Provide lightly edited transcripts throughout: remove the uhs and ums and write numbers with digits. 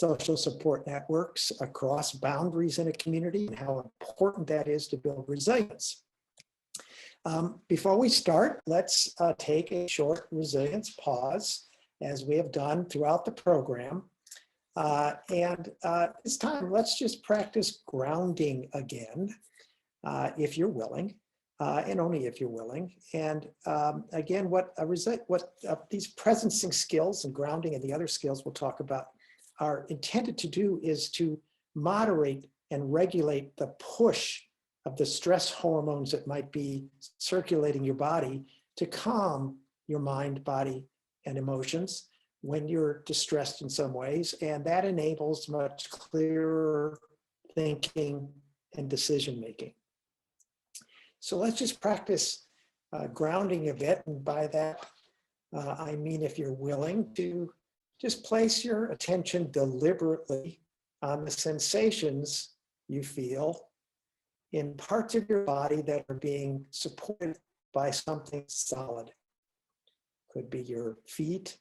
social support networks across boundaries in a community and how important that is to build resilience. Before we start, let's take a short resilience pause, as we have done throughout the program. This time, let's just practice grounding again, if you're willing, and only if you're willing. And again, what these presencing skills and grounding and the other skills we'll talk about are intended to do is to moderate and regulate the push of the stress hormones that might be circulating your body to calm your mind, body, and emotions when you're distressed in some ways. And that enables much clearer thinking and decision making. So let's just practice grounding a bit. And by that, I mean, if you're willing to just place your attention deliberately on the sensations you feel in parts of your body that are being supported by something solid. Could be your feet.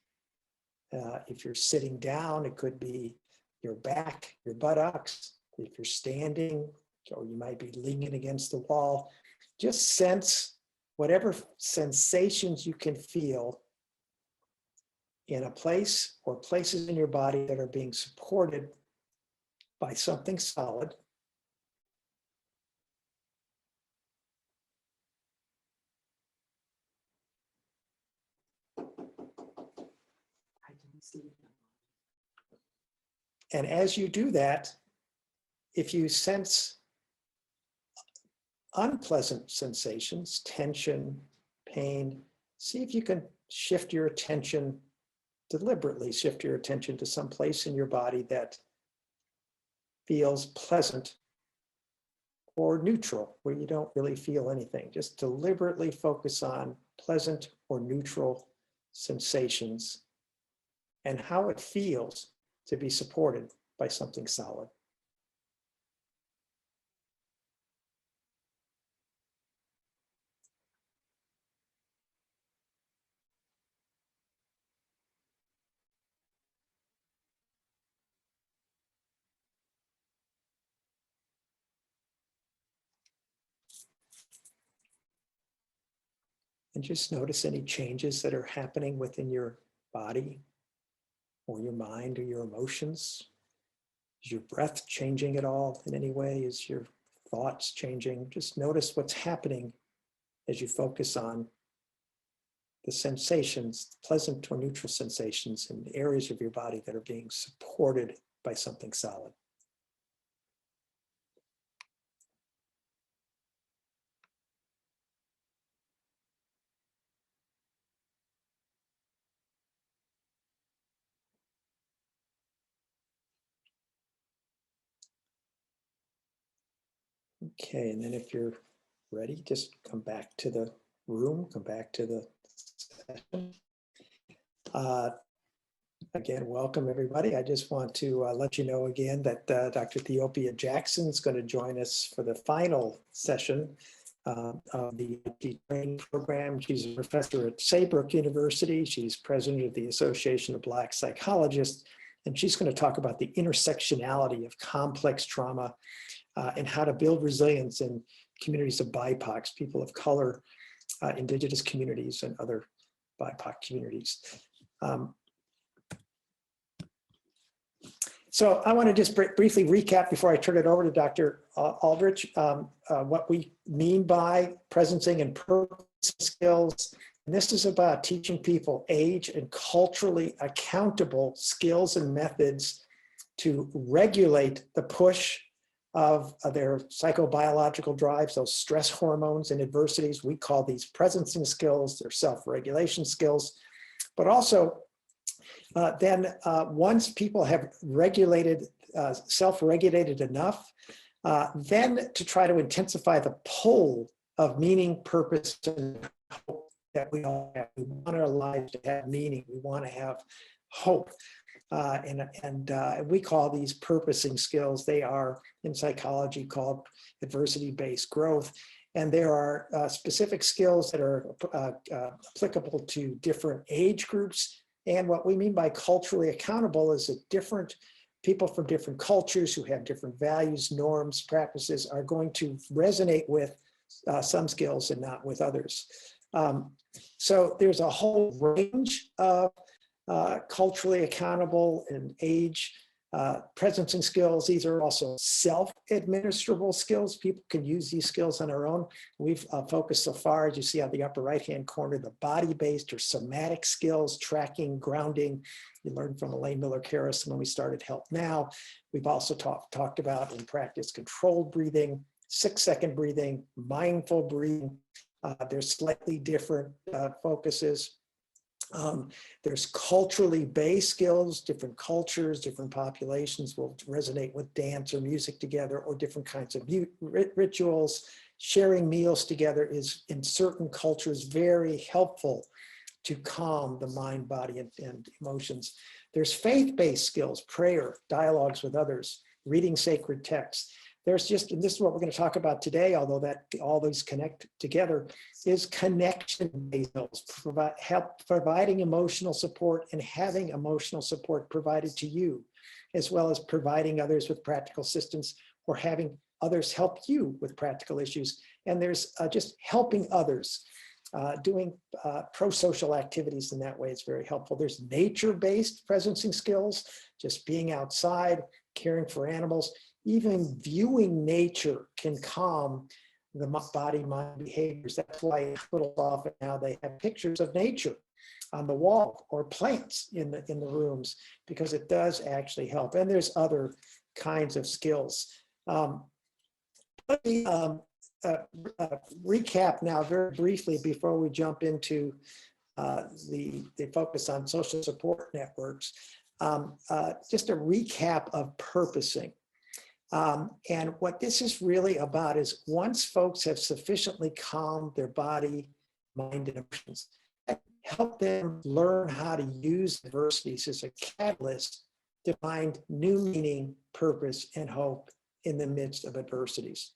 If you're sitting down, it could be your back, your buttocks. If you're standing, or you might be leaning against the wall, just sense whatever sensations you can feel in a place or places in your body that are being supported by something solid. And as you do that, if you sense unpleasant sensations, tension, pain, see if you can shift your attention, deliberately shift your attention to some place in your body that feels pleasant or neutral, where you don't really feel anything. Just deliberately focus on pleasant or neutral sensations and how it feels to be supported by something solid. And just notice any changes that are happening within your body or your mind or your emotions. Is your breath changing at all in any way? Is your thoughts changing? Just notice what's happening as you focus on the sensations, pleasant or neutral sensations in areas of your body that are being supported by something solid. Okay, and then if you're ready, just come back to the room, come back to the session. Again, welcome everybody. I just want to let you know again that Dr. Theopia Jackson is going to join us for the final session of the IT training program. She's a professor at Saybrook University. She's president of the Association of Black Psychologists, and she's going to talk about the intersectionality of complex trauma and how to build resilience in communities of BIPOCs, people of color, indigenous communities, and other BIPOC communities. So I want to just briefly recap before I turn it over to Dr. Aldrich, what we mean by presencing and purpose skills. And this is about teaching people age and culturally accountable skills and methods to regulate the push of their psychobiological drives, those stress hormones and adversities. We call these presencing skills, they're self-regulation skills, but also then once people have regulated, self-regulated enough, then to try to intensify the pull of meaning, purpose, and hope that we all have. We want our lives to have meaning. We want to have hope. We call these purposing skills. They are in psychology called adversity-based growth. And there are specific skills that are applicable to different age groups. And what we mean by culturally accountable is that different people from different cultures who have different values, norms, practices are going to resonate with some skills and not with others. So there's a whole range of culturally accountable and age presencing skills. These are also self-administrable skills. People can use these skills on their own. We've focused so far, as you see on the upper right-hand corner, the body-based or somatic skills, tracking, grounding. You learned from Elaine Miller-Karras when we started Help Now. We've also talked about in practice controlled breathing, 6-second breathing, mindful breathing. There's slightly different focuses. There's culturally based skills. Different cultures, different populations will resonate with dance or music together, or different kinds of rituals. Sharing meals together is in certain cultures very helpful to calm the mind, body, and emotions. There's faith-based skills, prayer, dialogues with others, reading sacred texts. There's just, and this is what we're going to talk about today, although that all these connect together, is connection-based skills, providing emotional support and having emotional support provided to you, as well as providing others with practical assistance or having others help you with practical issues. And there's just helping others, doing pro-social activities in that way is very helpful. There's nature-based presencing skills, just being outside, caring for animals. Even viewing nature can calm the body, mind behaviors. That's why hospitals often now they have pictures of nature on the wall or plants in the rooms, because it does actually help. And there's other kinds of skills. Let me recap now very briefly before we jump into the focus on social support networks. Just a recap of purposing. And what this is really about is once folks have sufficiently calmed their body, mind, and emotions, help them learn how to use adversities as a catalyst to find new meaning, purpose, and hope in the midst of adversities.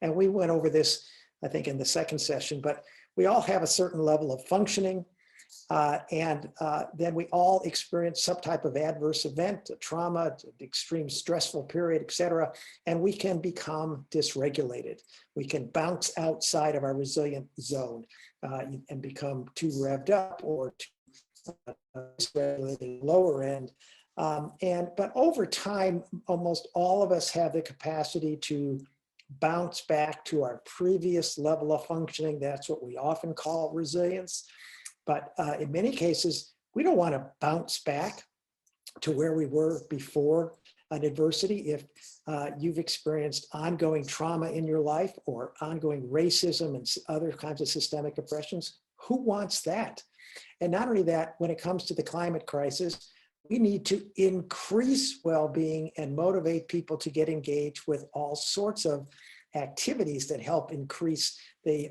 And we went over this, I think, in the second session, but we all have a certain level of functioning. And then we all experience some type of adverse event, a trauma, an extreme stressful period, et cetera, and we can become dysregulated. We can bounce outside of our resilient zone and become too revved up or too dysregulated, lower end. But over time, almost all of us have the capacity to bounce back to our previous level of functioning. That's what we often call resilience. But in many cases, we don't want to bounce back to where we were before an adversity. If you've experienced ongoing trauma in your life or ongoing racism and other kinds of systemic oppressions, who wants that? And not only that, when it comes to the climate crisis, we need to increase well-being and motivate people to get engaged with all sorts of activities that help increase the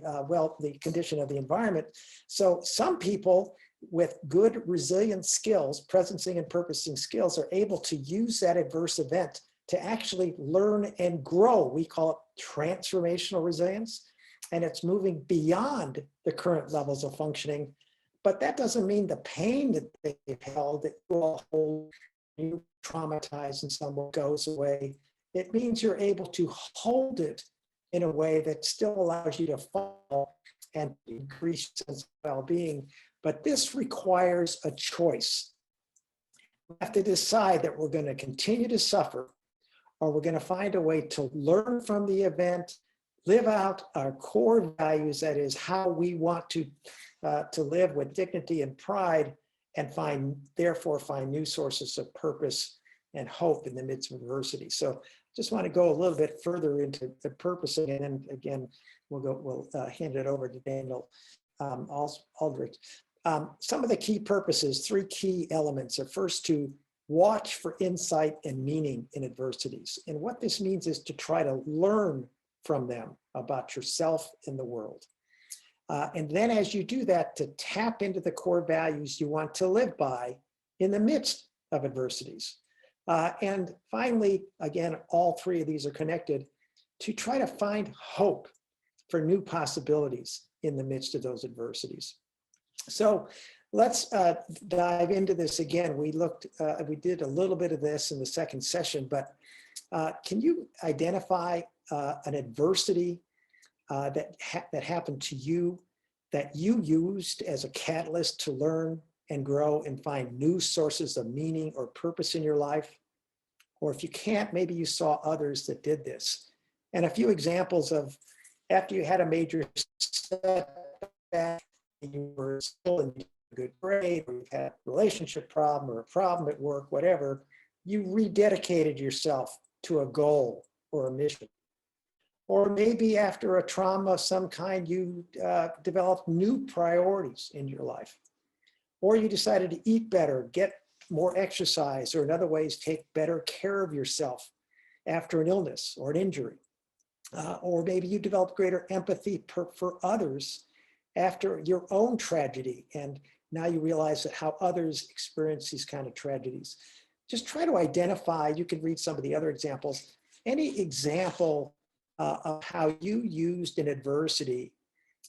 condition of the environment. So some people with good resilient skills, presencing and purposing skills, are able to use that adverse event to actually learn and grow. We call it transformational resilience, and it's moving beyond the current levels of functioning. But that doesn't mean the pain that they've held, that you all hold, you traumatized in some way, goes away. It means you're able to hold it in a way that still allows you to fall and increase your sense of well-being. But this requires a choice. We have to decide that we're going to continue to suffer, or we're going to find a way to learn from the event, live out our core values, that is how we want to live with dignity and pride, and therefore find new sources of purpose and hope in the midst of adversity. So just want to go a little bit further into the purposing, and then again, we'll hand it over to Daniel Aldrich. Some of the key purposes, 3 key elements, are first to watch for insight and meaning in adversities. And what this means is to try to learn from them about yourself and the world. And then as you do that, to tap into the core values you want to live by in the midst of adversities. And finally, again, all 3 of these are connected, to try to find hope for new possibilities in the midst of those adversities. So Let's dive into this again. We did a little bit of this in the second session, but can you identify an adversity that happened to you that you used as a catalyst to learn and grow and find new sources of meaning or purpose in your life? Or if you can't, maybe you saw others that did this. And a few examples of after you had a major setback, you were still in a good grade, or you've had a relationship problem or a problem at work, whatever, you rededicated yourself to a goal or a mission. Or maybe after a trauma of some kind, you developed new priorities in your life. Or you decided to eat better, get more exercise, or in other ways, take better care of yourself after an illness or an injury. Or maybe you developed greater empathy for others after your own tragedy. And now you realize that how others experience these kind of tragedies. Just try to identify, you can read some of the other examples, any example of how you used an adversity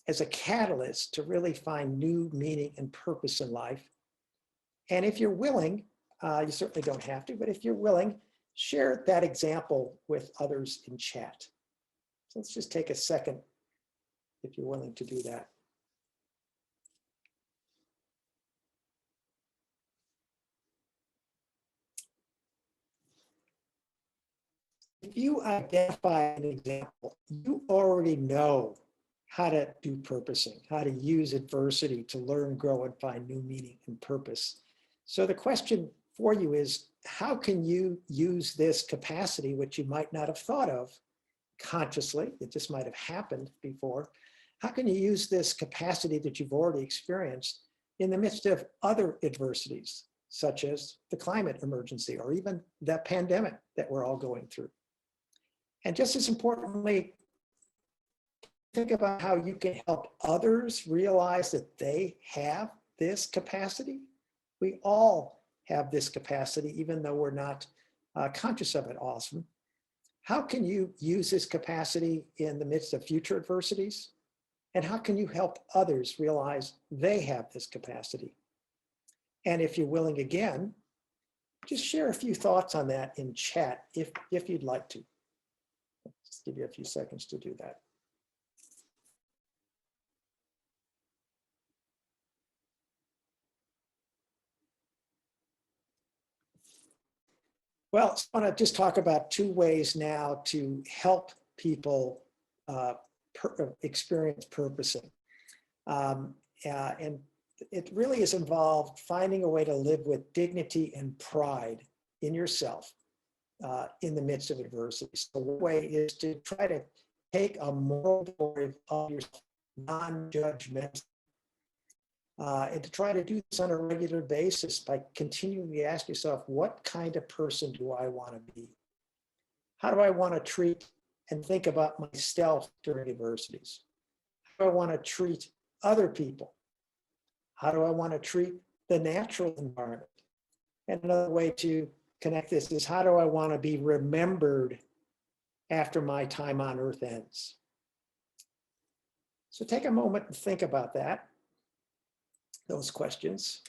as a catalyst to really find new meaning and purpose in life. And if you're willing, you certainly don't have to, but if you're willing, share that example with others in chat. So let's just take a second if you're willing to do that. If you identify an example, you already know how to do purposing, how to use adversity to learn, grow, and find new meaning and purpose. So the question for you is, how can you use this capacity, which you might not have thought of consciously, it just might have happened before, how can you use this capacity that you've already experienced in the midst of other adversities, such as the climate emergency or even the pandemic that we're all going through? And just as importantly, think about how you can help others realize that they have this capacity. We all have this capacity, even though we're not conscious of it often. How can you use this capacity in the midst of future adversities? And how can you help others realize they have this capacity? And if you're willing again, just share a few thoughts on that in chat if you'd like to. Just give you a few seconds to do that. Well, I want to just talk about two ways now to help people experience purposing. And it really is involved finding a way to live with dignity and pride in yourself in the midst of adversity. So one way is to try to take a moral inventory of yourself, non-judgmental, and to try to do this on a regular basis by continually ask yourself, what kind of person do I want to be? How do I want to treat and think about myself during adversities? How do I want to treat other people? How do I want to treat the natural environment? And another way to connect this is, how do I want to be remembered after my time on earth ends? So take a moment and think about that, those questions.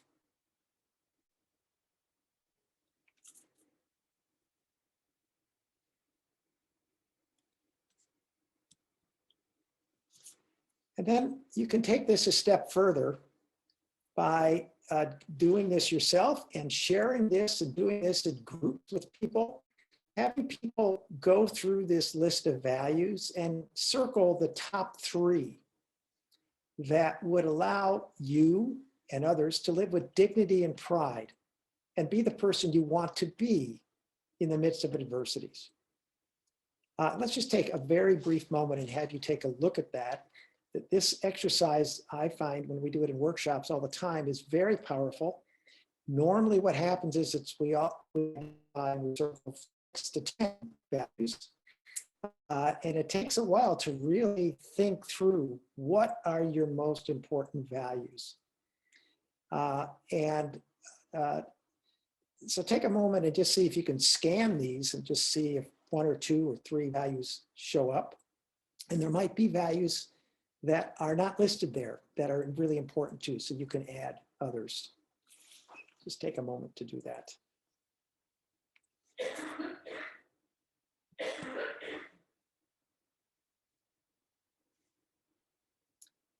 And then you can take this a step further by doing this yourself and sharing this and doing this in groups with people, having people go through this list of values and circle the top 3 that would allow you and others to live with dignity and pride and be the person you want to be in the midst of adversities. Let's just take a very brief moment and have you take a look at that. This exercise, I find when we do it in workshops all the time, is very powerful. Normally what happens is we circle 6 to 10 values. And it takes a while to really think through what are your most important values. So take a moment and just see if you can scan these and just see if 1 or 2 or 3 values show up. And there might be values that are not listed there that are really important too, so you can add others. Just take a moment to do that.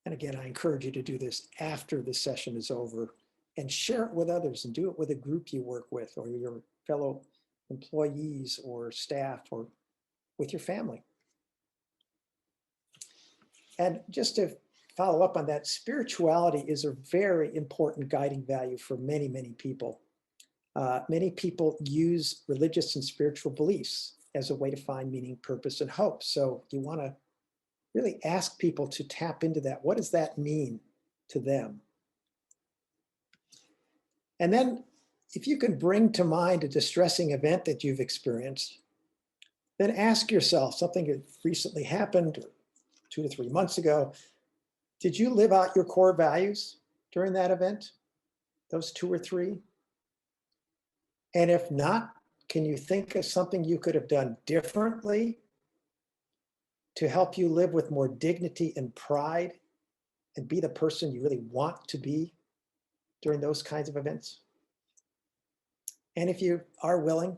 And again, I encourage you to do this after the session is over and share it with others and do it with a group you work with or your fellow employees or staff or with your family. And just to follow up on that, spirituality is a very important guiding value for many, many people. Many people use religious and spiritual beliefs as a way to find meaning, purpose, and hope. So you want to really ask people to tap into that. What does that mean to them? And then if you can bring to mind a distressing event that you've experienced, then ask yourself something that recently happened 2 to 3 months ago. Did you live out your core values during that event? Those 2 or 3? And if not, can you think of something you could have done differently to help you live with more dignity and pride and be the person you really want to be during those kinds of events? And if you are willing,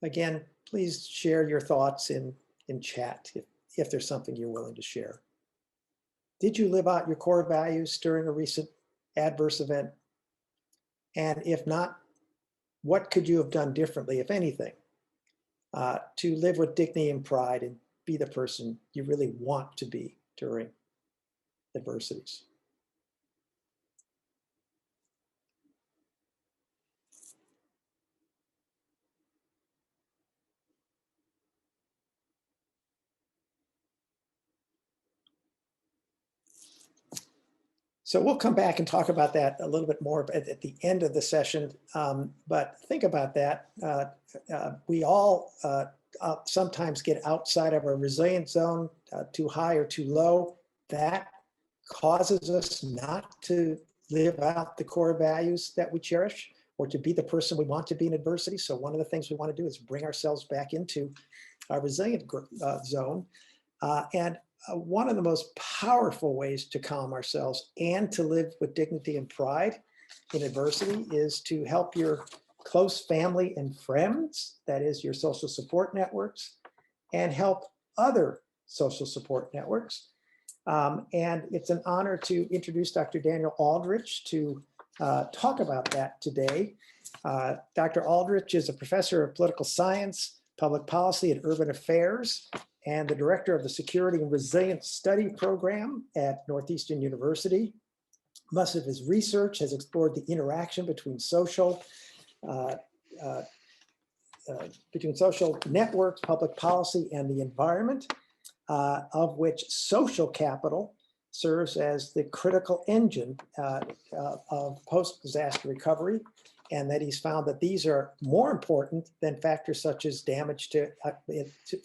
again, please share your thoughts in chat if there's something you're willing to share. Did you live out your core values during a recent adverse event? And if not, what could you have done differently, if anything, to live with dignity and pride and be the person you really want to be during adversities? So we'll come back and talk about that a little bit more at the end of the session. But think about that. We all sometimes get outside of our resilience zone, too high or too low. That causes us not to live out the core values that we cherish or to be the person we want to be in adversity. So one of the things we want to do is bring ourselves back into our resilient zone. One of the most powerful ways to calm ourselves and to live with dignity and pride in adversity is to help your close family and friends, that is your social support networks, and help other social support networks. And it's an honor to introduce Dr. Daniel Aldrich to talk about that today. Dr. Aldrich is a professor of political science, public policy, and urban affairs, and the director of the Security and Resilience Study Program at Northeastern University. Much of his research has explored the interaction between social networks, public policy, and the environment, of which social capital serves as the critical engine of post-disaster recovery, and that he's found that these are more important than factors such as damage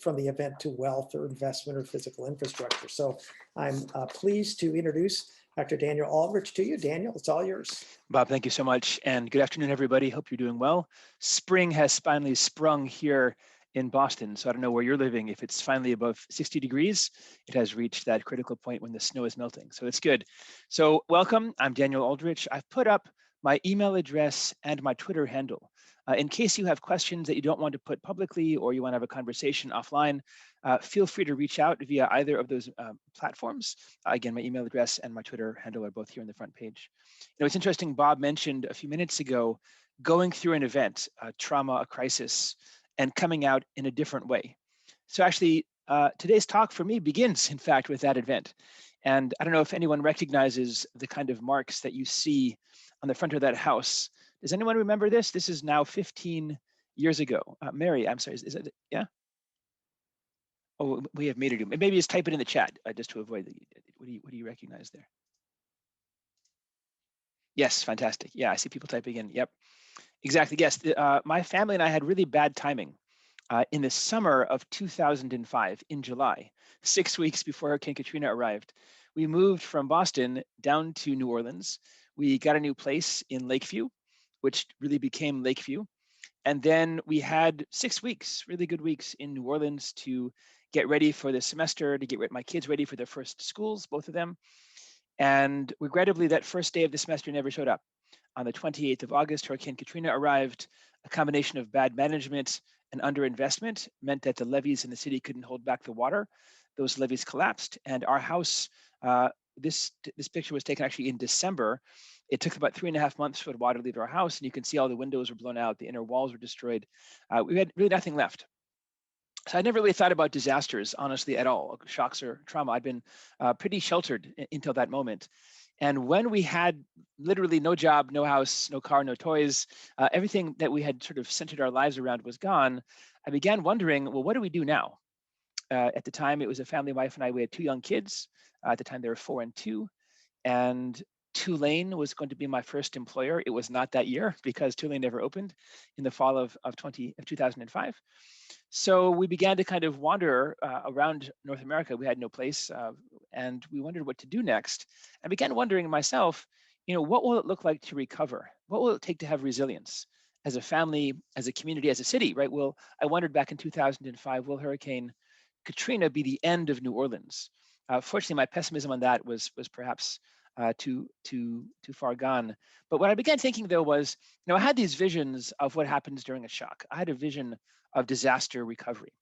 from the event to wealth or investment or physical infrastructure. So I'm pleased to introduce Dr. Daniel Aldrich to you. Daniel, it's all yours. Bob, thank you so much. And good afternoon, everybody. Hope you're doing well. Spring has finally sprung here in Boston. So I don't know where you're living. If it's finally above 60 degrees, it has reached that critical point when the snow is melting. So it's good. So welcome. I'm Daniel Aldrich. I've put up my email address and my Twitter handle. In case you have questions that you don't want to put publicly or you want to have a conversation offline, feel free to reach out via either of those platforms. Again, my email address and my Twitter handle are both here on the front page. You know, it's interesting, Bob mentioned a few minutes ago, going through an event, a trauma, a crisis, and coming out in a different way. So actually, today's talk for me begins, in fact, with that event. And I don't know if anyone recognizes the kind of marks that you see on the front of that house. Does anyone remember this? This is now 15 years ago. Mary, I'm sorry, is it, yeah? Oh, we have made it. Maybe just type it in the chat just to avoid the, what do you recognize there? Yes, fantastic. Yeah, I see people typing in. Yep, exactly. Yes, my family and I had really bad timing. In the summer of 2005, in July, 6 weeks before Hurricane Katrina arrived, we moved from Boston down to New Orleans. We got a new place in Lakeview, which really became Lakeview. And then we had 6 weeks, really good weeks in New Orleans to get ready for the semester, to get my kids ready for their first schools, both of them. And regrettably, that first day of the semester never showed up. On the 28th of August, Hurricane Katrina arrived. A combination of bad management and underinvestment meant that the levees in the city couldn't hold back the water. Those levees collapsed, and our house, this picture was taken actually in December. It took about 3.5 months for the water to leave our house, and you can see all the windows were blown out, the inner walls were destroyed. We had really nothing left. So I never really thought about disasters, honestly, at all, shocks or trauma. I'd been pretty sheltered until that moment. And when we had literally no job, no house, no car, no toys, everything that we had sort of centered our lives around was gone, I began wondering, well, what do we do now? At the time, it was a family, wife and I, we had 2 young kids. At the time, they were 4 and 2. And Tulane was going to be my first employer. It was not that year because Tulane never opened in the fall of 2005. So we began to kind of wander around North America. We had no place, and we wondered what to do next. I began wondering myself, what will it look like to recover? What will it take to have resilience as a family, as a community, as a city, right? Well, I wondered back in 2005, will Hurricane Katrina be the end of New Orleans? Fortunately, my pessimism on that was perhaps too far gone. But what I began thinking though was, I had these visions of what happens during a shock. I had a vision of disaster recovery,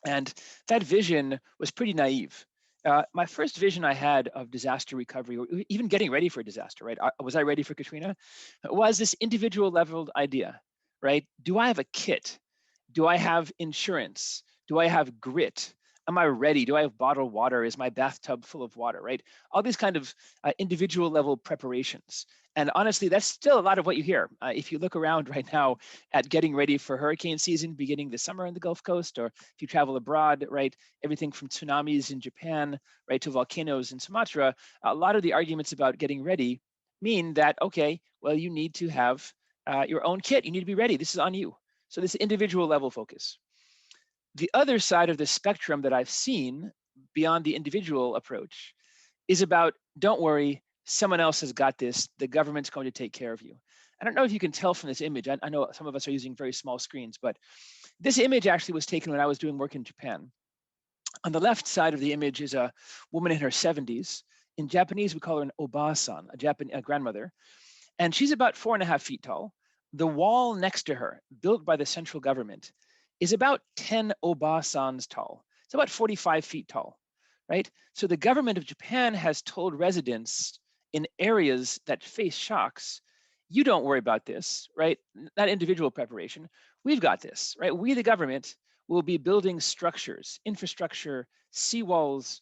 and that vision was pretty naive. My first vision I had of disaster recovery, or even getting ready for a disaster, right? Was I ready for Katrina? Was this individual leveled idea, right? Do I have a kit? Do I have insurance? Do I have grit? Am I ready? Do I have bottled water? Is my bathtub full of water, right? All these kind of individual level preparations. And honestly, that's still a lot of what you hear. If you look around right now at getting ready for hurricane season beginning this summer on the Gulf Coast, or if you travel abroad, right, everything from tsunamis in Japan, right, to volcanoes in Sumatra, a lot of the arguments about getting ready mean that, okay, well, you need to have your own kit. You need to be ready. This is on you. So this individual level focus. The other side of the spectrum that I've seen beyond the individual approach is about, don't worry, someone else has got this. The government's going to take care of you. I don't know if you can tell from this image. I know some of us are using very small screens, but this image actually was taken when I was doing work in Japan. On the left side of the image is a woman in her 70s. In Japanese, we call her an oba-san, a grandmother. And she's about 4.5 feet tall. The wall next to her, built by the central government, is about 10 oba-sans tall. It's about 45 feet tall, right? So the government of Japan has told residents in areas that face shocks, you don't worry about this, right? That individual preparation. We've got this, right? We, the government, will be building structures, infrastructure, seawalls,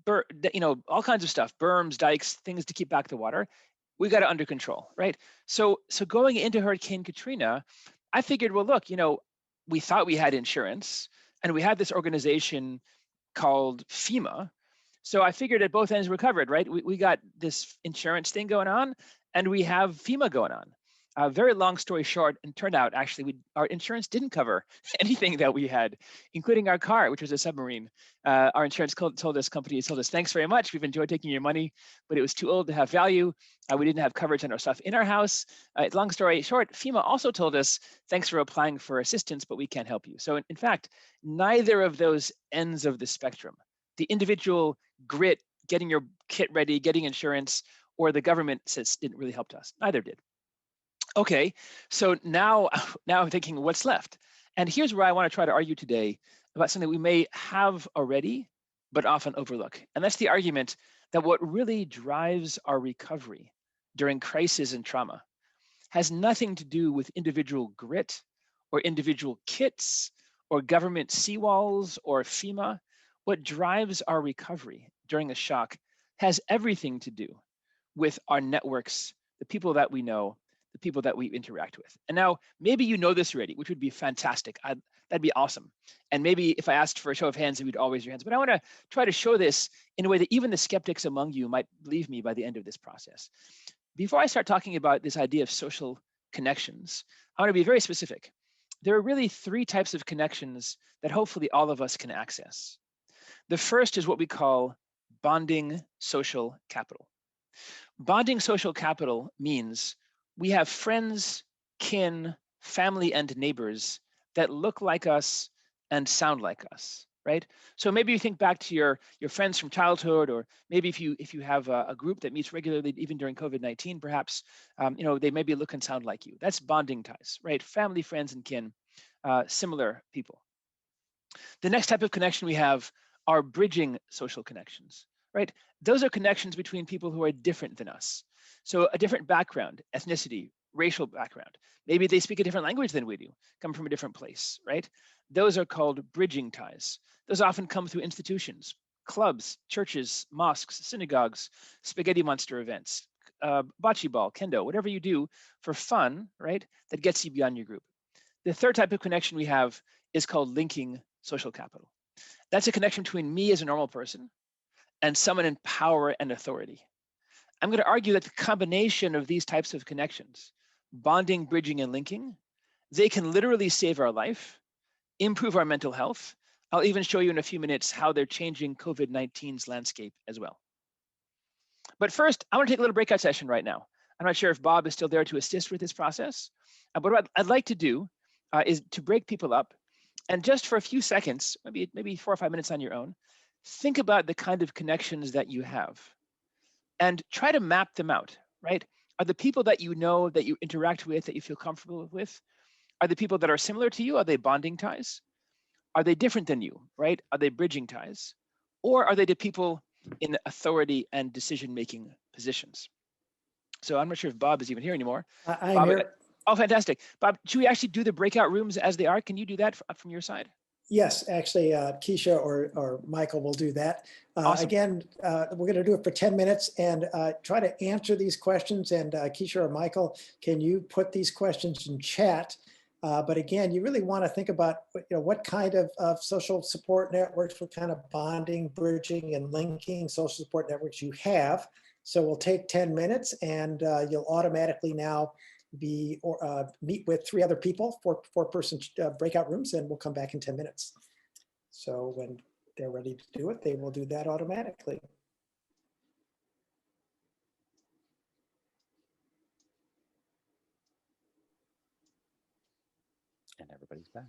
all kinds of stuff, berms, dikes, things to keep back the water. We got it under control, right? So going into Hurricane Katrina, I figured, well, look, we thought we had insurance, and we had this organization called FEMA. So I figured at both ends we're covered, right? We got this insurance thing going on, and we have FEMA going on. Very long story short, and turned out actually our insurance didn't cover anything that we had, including our car, which was a submarine. Our insurance told us, thanks very much. We've enjoyed taking your money, but it was too old to have value. We didn't have coverage on our stuff in our house. Long story short, FEMA also told us, thanks for applying for assistance, but we can't help you. So in fact, neither of those ends of the spectrum, the individual grit, getting your kit ready, getting insurance, or the government says didn't really help us. Neither did. Okay, so now I'm thinking, what's left? And here's where I want to try to argue today about something we may have already, but often overlook. And that's the argument that what really drives our recovery during crisis and trauma has nothing to do with individual grit or individual kits or government seawalls or FEMA. What drives our recovery during a shock has everything to do with our networks, the people that we know, the people that we interact with. And now maybe you know this already, which would be fantastic. That'd be awesome. And maybe if I asked for a show of hands, you'd all raise your hands. But I want to try to show this in a way that even the skeptics among you might believe me by the end of this process. Before I start talking about this idea of social connections, I want to be very specific. There are really 3 types of connections that hopefully all of us can access. The first is what we call bonding social capital. Bonding social capital means we have friends, kin, family, and neighbors that look like us and sound like us. right? So maybe you think back to your friends from childhood, or maybe if you have a group that meets regularly, even during COVID-19, perhaps, they maybe look and sound like you. That's bonding ties, right? Family, friends, and kin, similar people. The next type of connection we have are bridging social connections, right? Those are connections between people who are different than us. So a different background, ethnicity, racial background. Maybe they speak a different language than we do, come from a different place, right? Those are called bridging ties. Those often come through institutions, clubs, churches, mosques, synagogues, spaghetti monster events, bocce ball, kendo, whatever you do for fun, right? That gets you beyond your group. The third type of connection we have is called linking social capital. That's a connection between me as a normal person and someone in power and authority. I'm going to argue that the combination of these types of connections, bonding, bridging, and linking, they can literally save our life, improve our mental health. I'll even show you in a few minutes how they're changing COVID-19's landscape as well. But first, I want to take a little breakout session right now. I'm not sure if Bob is still there to assist with this process, but what I'd like to do is to break people up, and just for a few seconds, maybe 4 or 5 minutes on your own, think about the kind of connections that you have and try to map them out, right? Are the people that you know, that you interact with, that you feel comfortable with, are the people that are similar to you? Are they bonding ties? Are they different than you, right? Are they bridging ties? Or are they the people in authority and decision-making positions? So I'm not sure if Bob is even here anymore. I'm Bob, here. oh, fantastic. Bob, should we actually do the breakout rooms as they are? Can you do that from your side? Yes, actually, Keisha or Michael will do that. Awesome. Again, we're going to do it for 10 minutes and try to answer these questions. And Keisha or Michael, can you put these questions in chat? But again, you really want to think about what kind of social support networks, what kind of bonding, bridging, and linking social support networks you have. So we'll take 10 minutes and you'll automatically now meet with 3 other people, four-person breakout rooms, and we'll come back in 10 minutes. So when they're ready to do it, they will do that automatically. And everybody's back.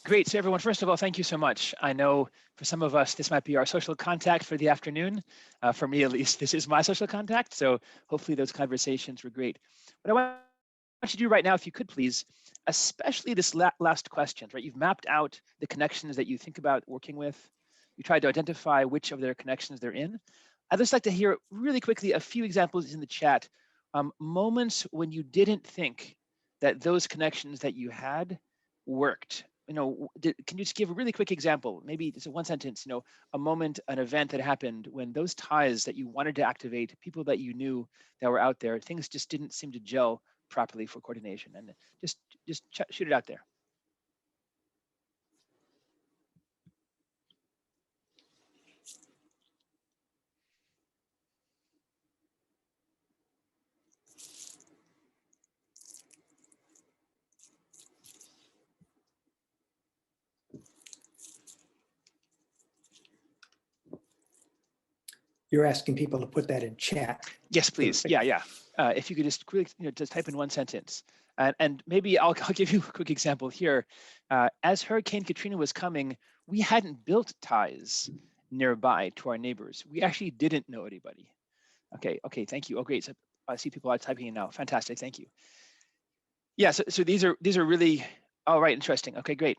Great. So everyone, first of all, thank you so much. I know for some of us, this might be our social contact for the afternoon. For me, at least, this is my social contact. So hopefully those conversations were great. What I want you to do right now, if you could please, especially this last question, right? You've mapped out the connections that you think about working with. You tried to identify which of their connections they're in. I'd just like to hear really quickly a few examples in the chat, moments when you didn't think that those connections that you had worked. Can you just give a really quick example? Maybe it's a 1 sentence, a moment, an event that happened when those ties that you wanted to activate, people that you knew that were out there, things just didn't seem to gel properly for coordination, and just shoot it out there. You're asking people to put that in chat. Yes, please. Yeah. If you could just quickly, just type in 1 sentence, and maybe I'll give you a quick example here. As Hurricane Katrina was coming, we hadn't built ties nearby to our neighbors. We actually didn't know anybody. Okay. Thank you. Oh, great. So I see people are typing in now. Fantastic. Thank you. Yeah. So these are really, all right. Interesting. Okay, great.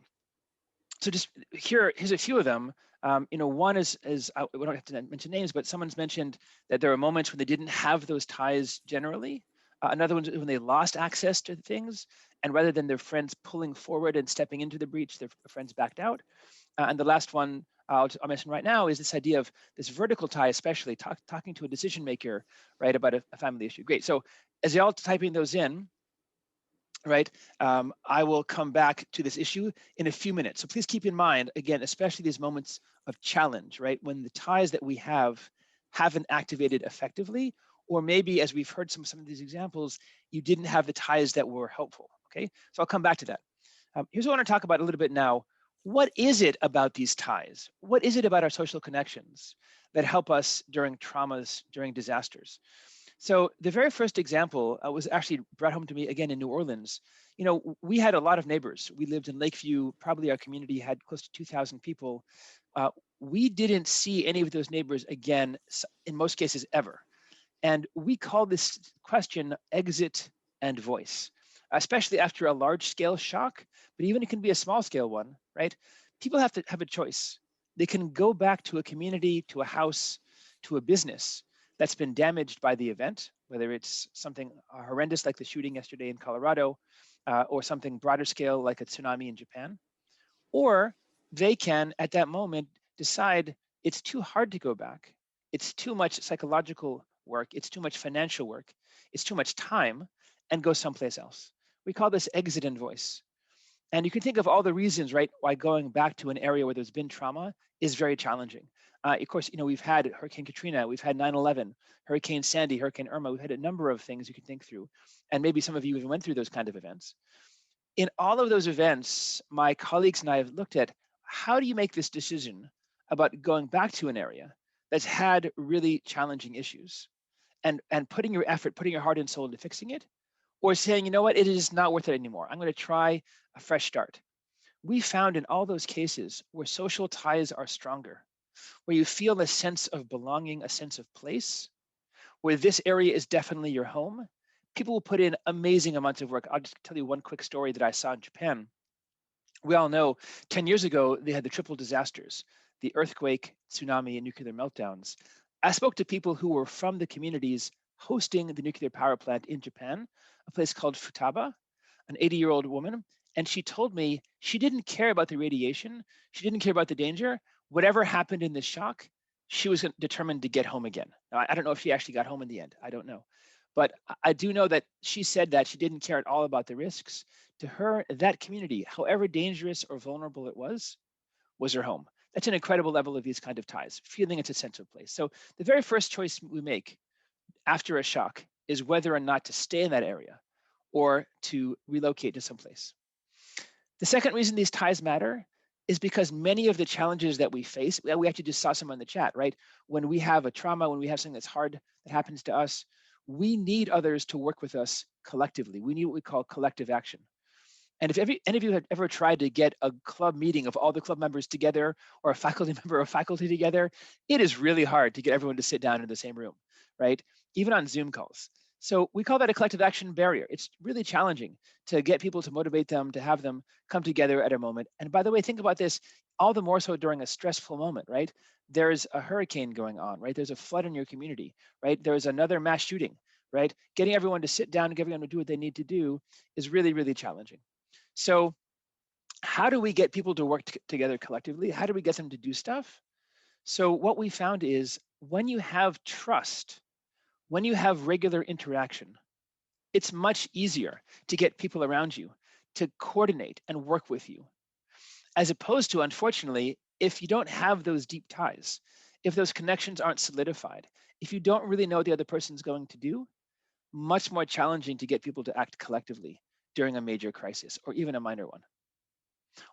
So just here's a few of them. One is we don't have to mention names, but someone's mentioned that there are moments when they didn't have those ties generally. Another one is when they lost access to things, and rather than their friends pulling forward and stepping into the breach, their friends backed out. And the last one I'll mention right now is this idea of this vertical tie, especially talking to a decision maker, right, about a family issue. Great. So as you're all typing those in, right, I will come back to this issue in a few minutes. So please keep in mind, again, especially these moments of challenge, right, when the ties that we haven't activated effectively, or maybe, as we've heard some of these examples, you didn't have the ties that were helpful, okay? So I'll come back to that. Here's what I want to talk about a little bit now. What is it about these ties? What is it about our social connections that help us during traumas, during disasters? So the very first example was actually brought home to me again in New Orleans. You know, we had a lot of neighbors. We lived in Lakeview. Probably our community had close to 2,000 people. Uh, we didn't see any of those neighbors again, in most cases ever. And we call this question exit and voice, especially after a large scale shock, but even it can be a small scale one, right? People have to have a choice. They can go back to a community, to a house, to a business that's been damaged by the event, whether it's something horrendous like the shooting yesterday in Colorado, or something broader scale like a tsunami in Japan. Or they can, at that moment, decide it's too hard to go back. It's too much psychological work. It's too much financial work. It's too much time, and go someplace else. We call this exit and voice. And you can think of all the reasons, right, why going back to an area where there's been trauma is very challenging. Of course, you know, we've had Hurricane Katrina, we've had 9/11, Hurricane Sandy, Hurricane Irma. We've had a number of things you can think through. And maybe some of you even went through those kind of events. In all of those events, my colleagues and I have looked at how do you make this decision about going back to an area that's had really challenging issues, and putting your effort, putting your heart and soul into fixing it, or saying, you know what, it is not worth it anymore. I'm going to try a fresh start. We found in all those cases where social ties are stronger, where you feel a sense of belonging, a sense of place, where this area is definitely your home, people will put in amazing amounts of work. I'll just tell you one quick story that I saw in Japan. We all know 10 years ago, they had the triple disasters, the earthquake, tsunami, and nuclear meltdowns. I spoke to people who were from the communities hosting the nuclear power plant in Japan, a place called Futaba, an 80-year-old woman. And she told me she didn't care about the radiation. She didn't care about the danger. Whatever happened in the shock, she was determined to get home again. Now, I don't know if she actually got home in the end. I don't know. But I do know that she said that she didn't care at all about the risks. To her, that community, however dangerous or vulnerable it was her home. That's an incredible level of these kind of ties, feeling it's a central place. So the very first choice we make after a shock is whether or not to stay in that area or to relocate to someplace. The second reason these ties matter is because many of the challenges that we face, we actually just saw some in the chat, right? When we have a trauma, when we have something that's hard that happens to us, we need others to work with us collectively. We need what we call collective action. And if any of you have ever tried to get a club meeting of all the club members together, or a faculty member of faculty together, it is really hard to get everyone to sit down in the same room, right? Even on Zoom calls. So we call that a collective action barrier. It's really challenging to get people, to motivate them, to have them come together at a moment. And by the way, think about this, all the more so during a stressful moment, right? There's a hurricane going on, right? There's a flood in your community, right? There's another mass shooting, right? Getting everyone to sit down and get everyone to do what they need to do is really, really challenging. So how do we get people to work together collectively? How do we get them to do stuff? So what we found is when you have trust, when you have regular interaction, it's much easier to get people around you to coordinate and work with you. As opposed to, unfortunately, if you don't have those deep ties, if those connections aren't solidified, if you don't really know what the other person's going to do, much more challenging to get people to act collectively during a major crisis or even a minor one.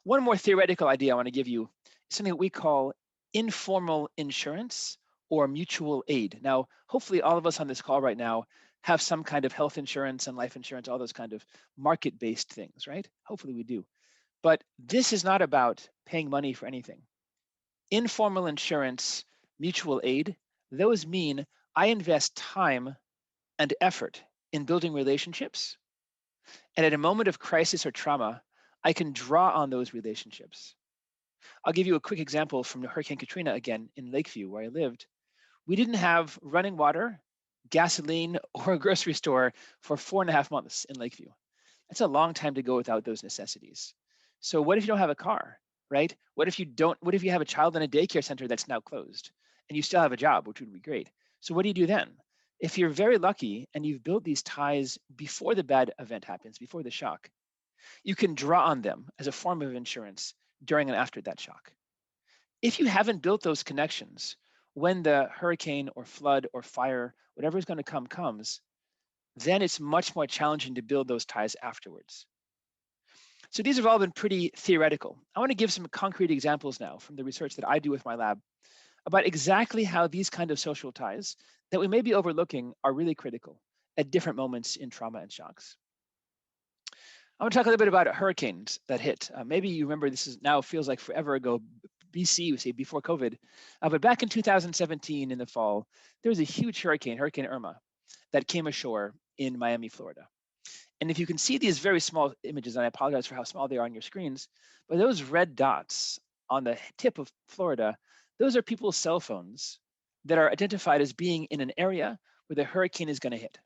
One more theoretical idea I want to give you is something that we call informal insurance or mutual aid. Now, hopefully all of us on this call right now have some kind of health insurance and life insurance, all those kind of market-based things, right? Hopefully we do. But this is not about paying money for anything. Informal insurance, mutual aid, those mean I invest time and effort in building relationships. And at a moment of crisis or trauma, I can draw on those relationships. I'll give you a quick example from Hurricane Katrina again in Lakeview, where I lived. We didn't have running water, gasoline, or a grocery store for 4.5 months in Lakeview. That's a long time to go without those necessities. So what if you don't have a car, right? What if you have a child in a daycare center that's now closed and you still have a job, which would be great. So what do you do then? If you're very lucky and you've built these ties before the bad event happens, before the shock, you can draw on them as a form of insurance during and after that shock. If you haven't built those connections, when the hurricane or flood or fire, whatever is going to come comes, then it's much more challenging to build those ties afterwards. So these have all been pretty theoretical. I want to give some concrete examples now from the research that I do with my lab about exactly how these kind of social ties that we may be overlooking are really critical at different moments in trauma and shocks. I want to talk a little bit about hurricanes that hit. Maybe you remember, this is now feels like forever ago, BC, we say before COVID, but back in 2017 in the fall, there was a huge hurricane, Hurricane Irma, that came ashore in Miami, Florida. And if you can see these very small images, and I apologize for how small they are on your screens, but those red dots on the tip of Florida, those are people's cell phones that are identified as being in an area where the hurricane is going to hit.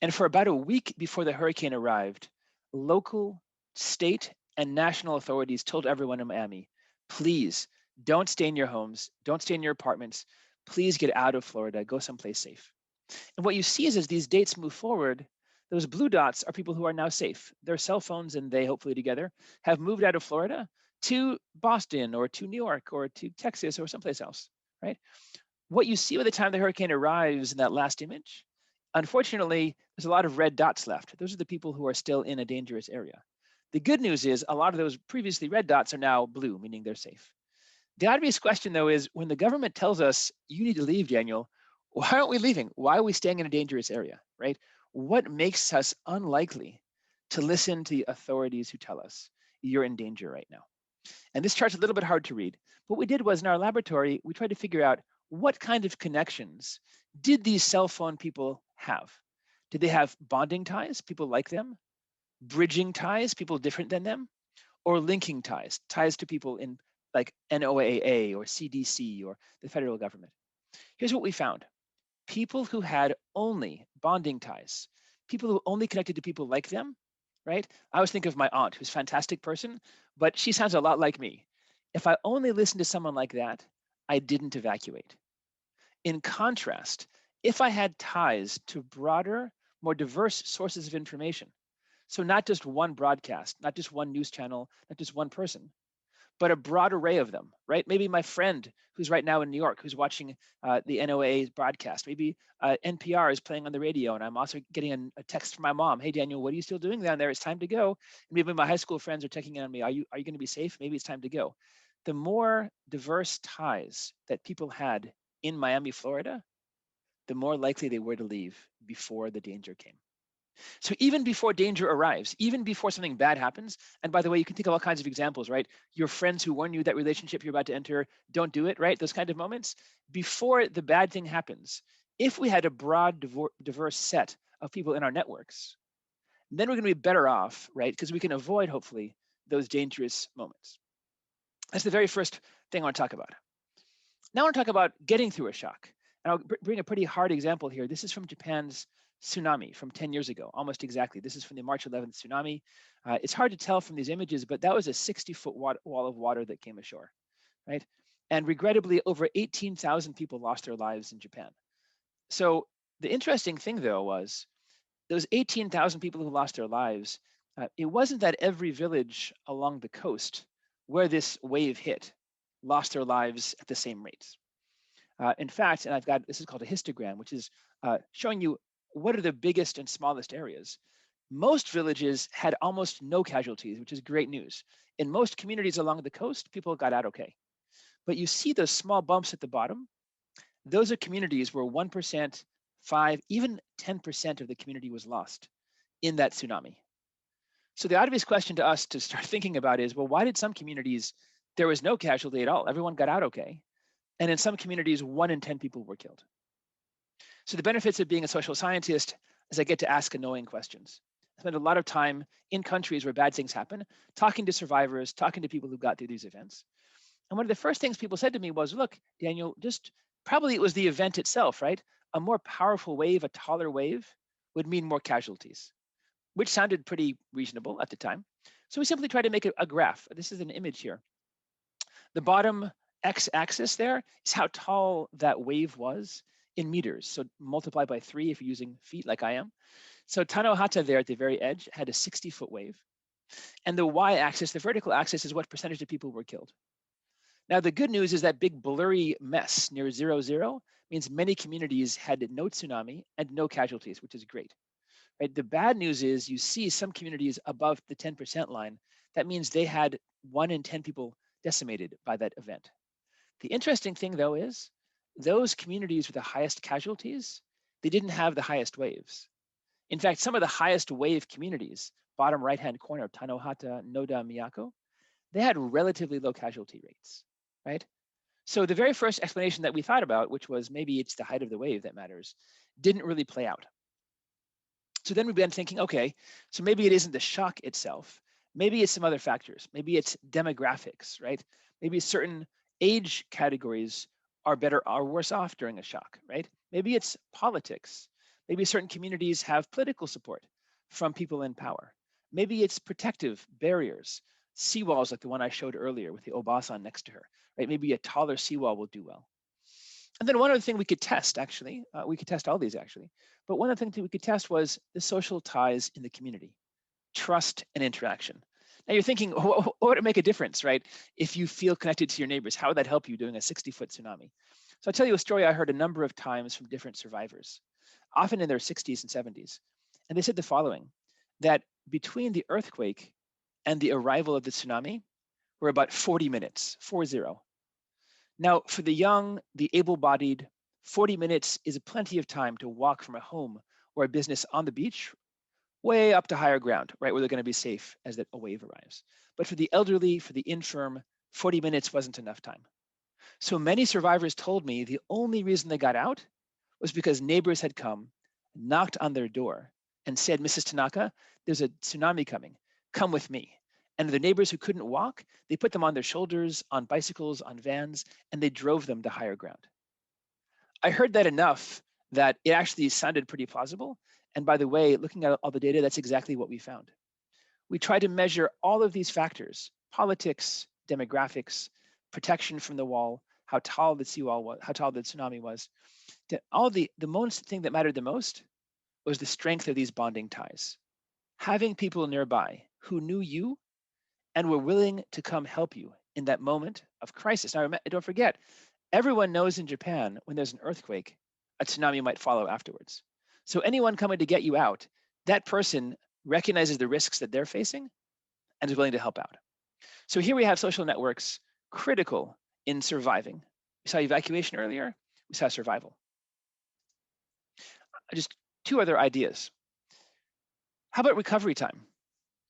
And for about a week before the hurricane arrived, local, state, and national authorities told everyone in Miami, please don't stay in your homes, don't stay in your apartments, please get out of Florida, go someplace safe. And what you see is as these dates move forward, those blue dots are people who are now safe. Their cell phones and they, hopefully together, have moved out of Florida to Boston or to New York or to Texas or someplace else, right? What you see by the time the hurricane arrives in that last image, unfortunately, there's a lot of red dots left. Those are the people who are still in a dangerous area. The good news is a lot of those previously red dots are now blue, meaning they're safe. The obvious question, though, is when the government tells us, you need to leave, Daniel, why aren't we leaving? Why are we staying in a dangerous area, right? What makes us unlikely to listen to the authorities who tell us you're in danger right now? And this chart's a little bit hard to read. What we did was in our laboratory, we tried to figure out what kind of connections did these cell phone people have? Did they have bonding ties, people like them? Bridging ties, people different than them? Or linking ties, ties to people in like NOAA or CDC or the federal government? Here's what we found. People who had only bonding ties, people who only connected to people like them, right? I always think of my aunt, who's a fantastic person, but she sounds a lot like me. If I only listened to someone like that, I didn't evacuate. In contrast, if I had ties to broader, more diverse sources of information, so not just one broadcast, not just one news channel, not just one person, but a broad array of them, right? Maybe my friend who's right now in New York, who's watching the NOAA broadcast. Maybe NPR is playing on the radio, and I'm also getting a text from my mom. Hey, Daniel, what are you still doing down there? It's time to go. And maybe my high school friends are checking in on me. Are you going to be safe? Maybe it's time to go. The more diverse ties that people had in Miami, Florida, the more likely they were to leave before the danger came. So even before danger arrives, even before something bad happens, and by the way, you can think of all kinds of examples, right? Your friends who warn you that relationship you're about to enter, don't do it, right? Those kind of moments. Before the bad thing happens, if we had a broad, diverse set of people in our networks, then we're going to be better off, right? Because we can avoid, hopefully, those dangerous moments. That's the very first thing I want to talk about. Now I want to talk about getting through a shock. And I'll bring a pretty hard example here. This is from Japan's tsunami from 10 years ago, almost exactly. This is from the March 11th tsunami. It's hard to tell from these images, but that was a 60-foot wall of water that came ashore, right? And regrettably, over 18,000 people lost their lives in Japan. So the interesting thing, though, was those 18,000 people who lost their lives, it wasn't that every village along the coast where this wave hit lost their lives at the same rates. In fact, and I've got, this is called a histogram, which is showing you what are the biggest and smallest areas. Most villages had almost no casualties, which is great news. In most communities along the coast, people got out okay. But you see those small bumps at the bottom. Those are communities where 1%, 5, even 10% of the community was lost in that tsunami. So the obvious question to us to start thinking about is, well, why did some communities, there was no casualty at all? Everyone got out okay. And in some communities, 1 in 10 people were killed. So the benefits of being a social scientist is I get to ask annoying questions. I spend a lot of time in countries where bad things happen, talking to survivors, talking to people who got through these events. And one of the first things people said to me was, look, Daniel, just probably it was the event itself, right? A more powerful wave, a taller wave would mean more casualties, which sounded pretty reasonable at the time. So we simply tried to make a graph. This is an image here. The bottom x-axis there is how tall that wave was in meters. So multiply by 3 if you're using feet like I am. So Tanohata there at the very edge had a 60-foot wave. And the y-axis, the vertical axis, is what percentage of people were killed. Now, the good news is that big blurry mess near 0, 0 means many communities had no tsunami and no casualties, which is great. Right? The bad news is you see some communities above the 10% line. That means they had 1 in 10 people decimated by that event. The interesting thing though is those communities with the highest casualties, they didn't have the highest waves. In fact, some of the highest wave communities, bottom right-hand corner, Tanohata, Noda, Miyako, they had relatively low casualty rates, right? So the very first explanation that we thought about, which was maybe it's the height of the wave that matters, didn't really play out. So then we began thinking, okay, so maybe it isn't the shock itself. Maybe it's some other factors. Maybe it's demographics, right? Maybe certain age categories are better or worse off during a shock, right? Maybe it's politics. Maybe certain communities have political support from people in power. Maybe it's protective barriers, seawalls like the one I showed earlier with the Obasan next to her, right? Maybe a taller seawall will do well. And then one other thing we could test, actually, we could test all these actually, but one of the things that we could test was the social ties in the community, trust and interaction. Now you're thinking, what would it make a difference, right? If you feel connected to your neighbors, how would that help you during a 60-foot tsunami? So I'll tell you a story I heard a number of times from different survivors, often in their 60s and 70s. And they said the following, that between the earthquake and the arrival of the tsunami were about 40 minutes, 40. Now, for the young, the able-bodied, 40 minutes is plenty of time to walk from a home or a business on the beach way up to higher ground, right, where they're going to be safe as a wave arrives. But for the elderly, for the infirm, 40 minutes wasn't enough time. So many survivors told me the only reason they got out was because neighbors had come, knocked on their door, and said, Mrs. Tanaka, there's a tsunami coming. Come with me. And the neighbors who couldn't walk, they put them on their shoulders, on bicycles, on vans, and they drove them to higher ground. I heard that enough that it actually sounded pretty plausible. And by the way, looking at all the data, that's exactly what we found. We tried to measure all of these factors, politics, demographics, protection from the wall, how tall the seawall was, how tall the tsunami was. All the most thing that mattered the most was the strength of these bonding ties. Having people nearby who knew you and were willing to come help you in that moment of crisis. Now, don't forget, everyone knows in Japan, when there's an earthquake, a tsunami might follow afterwards. So anyone coming to get you out, that person recognizes the risks that they're facing and is willing to help out. So here we have social networks critical in surviving. We saw evacuation earlier, we saw survival. Just two other ideas. How about recovery time,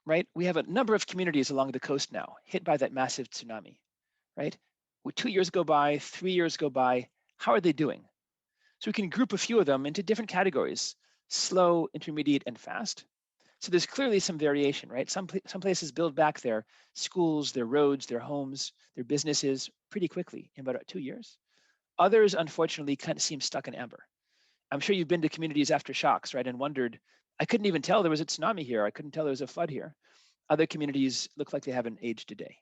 right? We have a number of communities along the coast now hit by that massive tsunami, right? 2 years go by, 3 years go by, how are they doing? So we can group a few of them into different categories, slow, intermediate, and fast. So there's clearly some variation, right? Some places build back their schools, their roads, their homes, their businesses pretty quickly in about 2 years. Others, unfortunately, kind of seem stuck in amber. I'm sure you've been to communities after shocks, right? And wondered, I couldn't even tell there was a tsunami here. I couldn't tell there was a flood here. Other communities look like they haven't aged a day.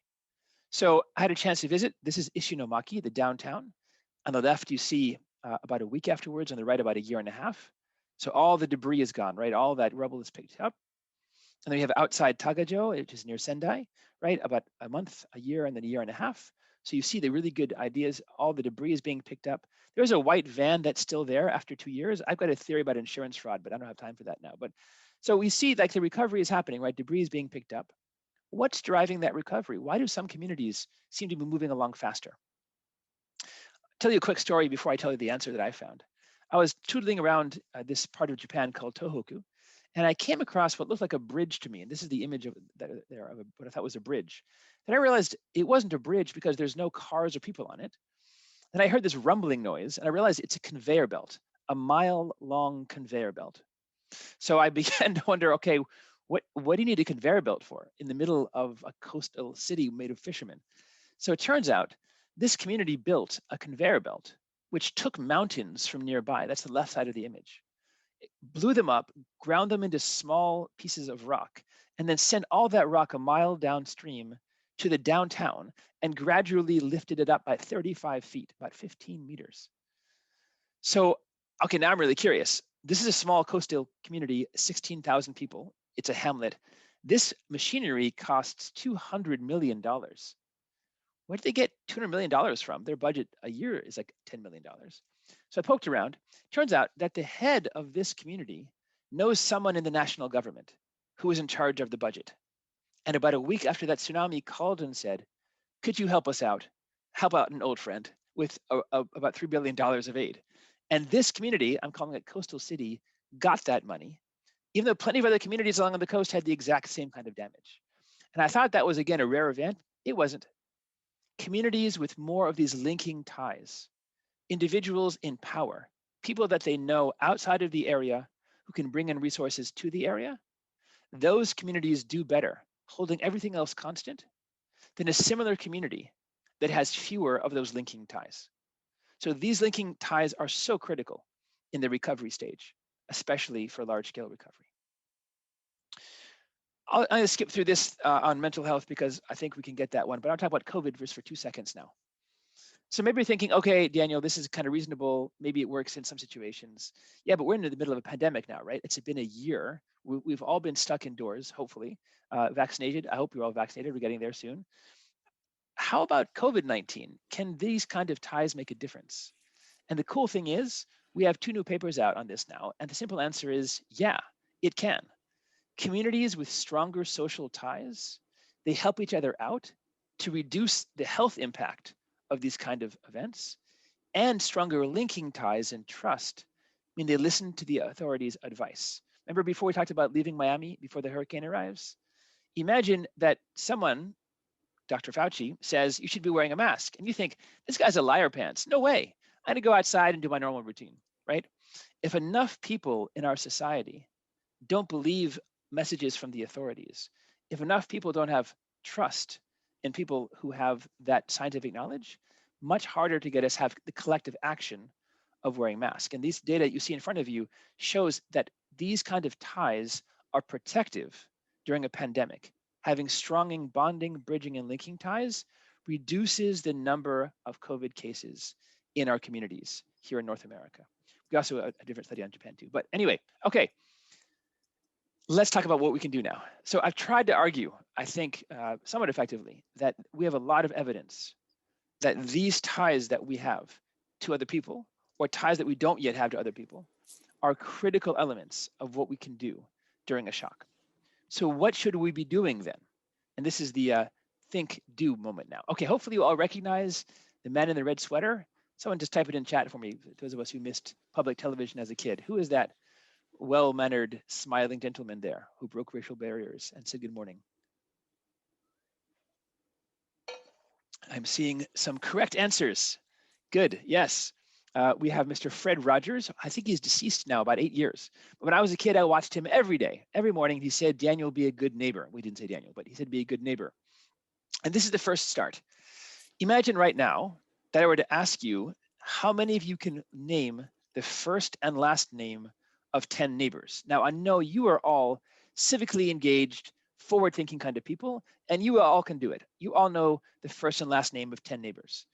So I had a chance to visit. This is Ishinomaki, the downtown. On the left, you see about a week afterwards, on the right, about a year and a half. So all the debris is gone, right? All that rubble is picked up. And then we have outside Tagajo, which is near Sendai, right? About a month, a year, and then a year and a half. So you see the really good ideas. All the debris is being picked up. There's a white van that's still there after 2 years. I've got a theory about insurance fraud, but I don't have time for that now. But so we see like the recovery is happening, right? Debris is being picked up. What's driving that recovery? Why do some communities seem to be moving along faster? I'll tell you a quick story before I tell you the answer that I found. I was tootling around this part of Japan called Tohoku, and I came across what looked like a bridge to me. And this is the image of what I thought was a bridge. Then I realized it wasn't a bridge because there's no cars or people on it. Then I heard this rumbling noise, and I realized it's a conveyor belt, a mile-long conveyor belt. So I began to wonder, okay, what do you need a conveyor belt for in the middle of a coastal city made of fishermen? So it turns out this community built a conveyor belt, which took mountains from nearby. That's the left side of the image. It blew them up, ground them into small pieces of rock, and then sent all that rock a mile downstream to the downtown and gradually lifted it up by 35 feet, about 15 meters. So, okay, now I'm really curious. This is a small coastal community, 16,000 people. It's a hamlet. This machinery costs $200 million. Where did they get $200 million from? Their budget a year is like $10 million. So I poked around. Turns out that the head of this community knows someone in the national government who was in charge of the budget. And about a week after that tsunami, called and said, could you help us out? Help out an old friend. with about $3 billion of aid. And this community, I'm calling it Coastal City, got that money, even though plenty of other communities along the coast had the exact same kind of damage. And I thought that was, again, a rare event. It wasn't. Communities with more of these linking ties, individuals in power, people that they know outside of the area who can bring in resources to the area, those communities do better, holding everything else constant, than a similar community that has fewer of those linking ties. So these linking ties are so critical in the recovery stage, especially for large-scale recovery. I'm going to skip through this on mental health because I think we can get that one, but I'll talk about COVID just for 2 seconds now. So maybe you're thinking, okay, Daniel, this is kind of reasonable. Maybe it works in some situations. Yeah, but we're in the middle of a pandemic now, right? It's been a year. We've all been stuck indoors, hopefully, vaccinated. I hope you're all vaccinated. We're getting there soon. How about COVID-19? Can these kind of ties make a difference? And the cool thing is, we have 2 new papers out on this now. And the simple answer is, yeah, it can. Communities with stronger social ties, they help each other out to reduce the health impact of these kind of events, and stronger linking ties and trust mean they listen to the authorities' advice. Remember before we talked about leaving Miami before the hurricane arrives? Imagine that someone, Dr. Fauci, says you should be wearing a mask, and you think, this guy's a liar pants. No way. I'm gonna go outside and do my normal routine, right? If enough people in our society don't believe messages from the authorities, if enough people don't have trust in people who have that scientific knowledge, much harder to get us have the collective action of wearing masks. And these data you see in front of you shows that these kind of ties are protective during a pandemic. Having strong bonding, bridging, and linking ties reduces the number of COVID cases in our communities here in North America. We also have a different study on Japan too. But anyway, okay. Let's talk about what we can do now. So I've tried to argue, I think somewhat effectively, that we have a lot of evidence that these ties that we have to other people, or ties that we don't yet have to other people, are critical elements of what we can do during a shock. So what should we be doing then? And this is the think, do moment now. Okay, hopefully you all recognize the man in the red sweater. Someone just type it in chat for me, those of us who missed public television as a kid. Who is that well-mannered, smiling gentleman there who broke racial barriers and said good morning? I'm seeing some correct answers. Good, yes. We have Mr. Fred Rogers. I think he's deceased now, about 8 years. But when I was a kid, I watched him every day. Every morning, he said, Daniel, be a good neighbor. We didn't say Daniel, but he said, be a good neighbor. And this is the first start. Imagine right now that I were to ask you, how many of you can name the first and last name of 10 neighbors? Now, I know you are all civically engaged, forward-thinking kind of people, and you all can do it. You all know the first and last name of 10 neighbors.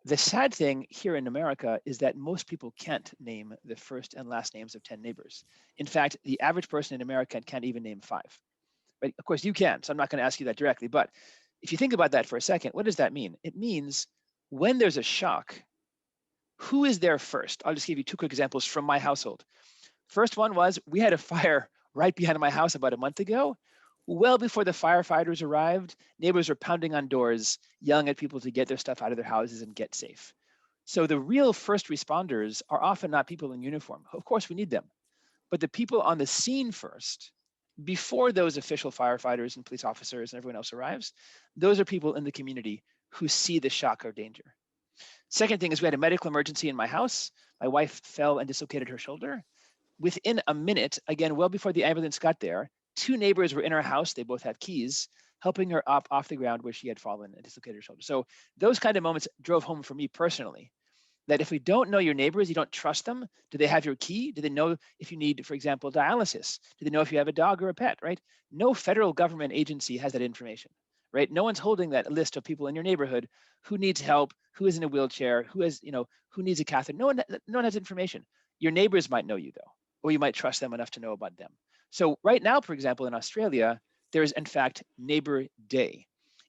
The sad thing here in America is that most people can't name the first and last names of 10 neighbors. In fact, the average person in America can't even name 5. Right? Of course, you can, so I'm not going to ask you that directly, but if you think about that for a second, what does that mean? It means when there's a shock, who is there first? I'll just give you 2 quick examples from my household. First one was, we had a fire right behind my house about a month ago. Well before the firefighters arrived, neighbors were pounding on doors, yelling at people to get their stuff out of their houses and get safe. So the real first responders are often not people in uniform. Of course, we need them. But the people on the scene first, before those official firefighters and police officers and everyone else arrives, those are people in the community who see the shock or danger. Second thing is, we had a medical emergency in my house. My wife fell and dislocated her shoulder. Within a minute, again, well before the ambulance got there, 2 neighbors were in our house. They both had keys, helping her up off the ground where she had fallen and dislocated her shoulder. So those kind of moments drove home for me personally, that if we don't know your neighbors, you don't trust them. Do they have your key? Do they know if you need, for example, dialysis? Do they know if you have a dog or a pet, right? No federal government agency has that information, right? No one's holding that list of people in your neighborhood who needs help, who is in a wheelchair, who has, who needs a catheter. No one has information. Your neighbors might know you though, or you might trust them enough to know about them. So right now, for example, in Australia, there is in fact Neighbor Day.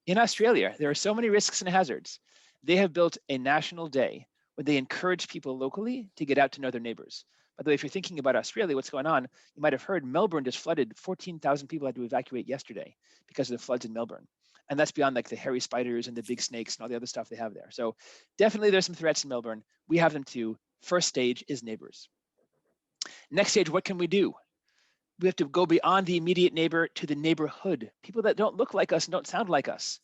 In Australia, there are so many risks and hazards. They have built a national day where they encourage people locally to get out to know their neighbors. By the way, if you're thinking about Australia, what's going on, you might have heard Melbourne just flooded. 14,000 people had to evacuate yesterday because of the floods in Melbourne. And that's beyond like the hairy spiders and the big snakes and all the other stuff they have there. So definitely there's some threats in Melbourne. We have them too. First stage is neighbors. Next stage, what can we do? We have to go beyond the immediate neighbor to the neighborhood, people that don't look like us and don't sound like us.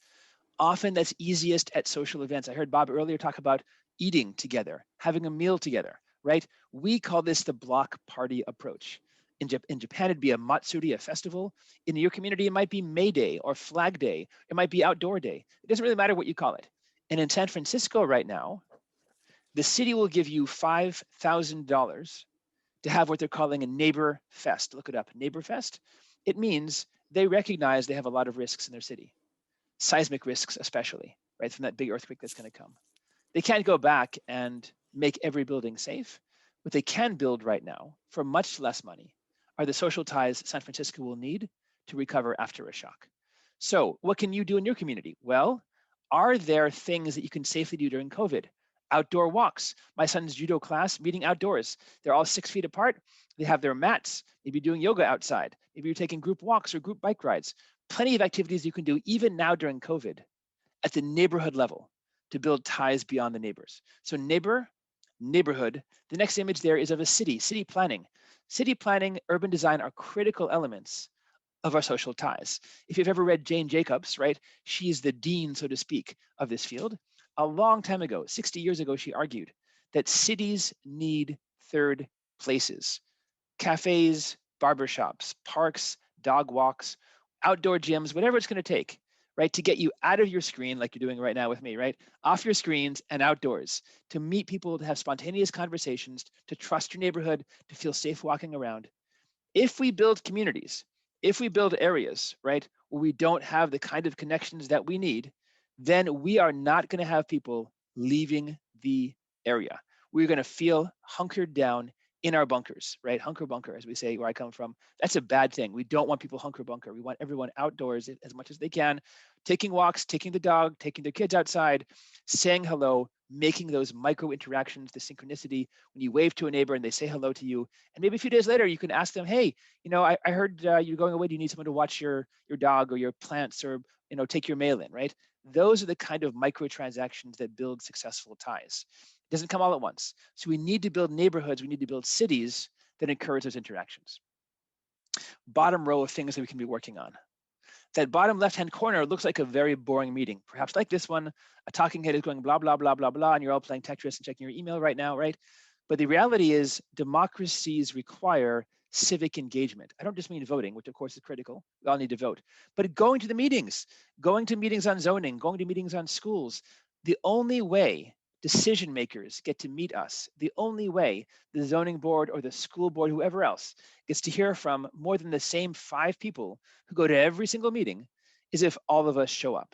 Often that's easiest at social events. I heard Bob earlier talk about eating together, having a meal together, right? We call this the block party approach. In Japan, it'd be a matsuri, a festival. In your community, it might be May Day or Flag Day. It might be Outdoor Day. It doesn't really matter what you call it. And in San Francisco right now, the city will give you $5,000 to have what they're calling a neighbor fest. Look it up, neighbor fest. It means they recognize they have a lot of risks in their city, seismic risks especially, right, from that big earthquake that's going to come. They can't go back and make every building safe. What they can build right now for much less money are the social ties San Francisco will need to recover after a shock. So what can you do in your community? Well, are there things that you can safely do during COVID? Outdoor walks. My son's judo class meeting outdoors. They're all 6 feet apart. They have their mats, maybe doing yoga outside. Maybe you're taking group walks or group bike rides. Plenty of activities you can do even now during COVID at the neighborhood level to build ties beyond the neighbors. So neighborhood. The next image there is of a city planning. City planning, urban design are critical elements of our social ties. If you've ever read Jane Jacobs, right, she's the dean, so to speak, of this field. A long time ago, 60 years ago, she argued that cities need third places. Cafes, barbershops, parks, dog walks, outdoor gyms, whatever it's going to take, right, to get you out of your screen like you're doing right now with me, right, off your screens and outdoors, to meet people, to have spontaneous conversations, to trust your neighborhood, to feel safe walking around. If we build communities, if we build areas, right, where we don't have the kind of connections that we need, then we are not going to have people leaving the area. We're going to feel hunkered down in our bunkers, right? Hunker bunker, as we say, where I come from. That's a bad thing. We don't want people hunker bunker. We want everyone outdoors as much as they can, taking walks, taking the dog, taking their kids outside, saying hello, making those micro interactions, the synchronicity when you wave to a neighbor and they say hello to you. And maybe a few days later, you can ask them, hey, I heard you're going away. Do you need someone to watch your dog or your plants or, take your mail in, right? Those are the kind of micro transactions that build successful ties. It doesn't come all at once. So we need to build neighborhoods. We need to build cities that encourage those interactions. Bottom row of things that we can be working on. That bottom left-hand corner looks like a very boring meeting, perhaps like this one. A talking head is going blah, blah, blah, blah, blah, and you're all playing Tetris and checking your email right now, right? But the reality is democracies require civic engagement. I don't just mean voting, which of course is critical. We all need to vote, but going to meetings on zoning, going to meetings on schools. The only way decision makers get to meet us, the only way the zoning board or the school board, whoever else, gets to hear from more than the same 5 people who go to every single meeting is if all of us show up.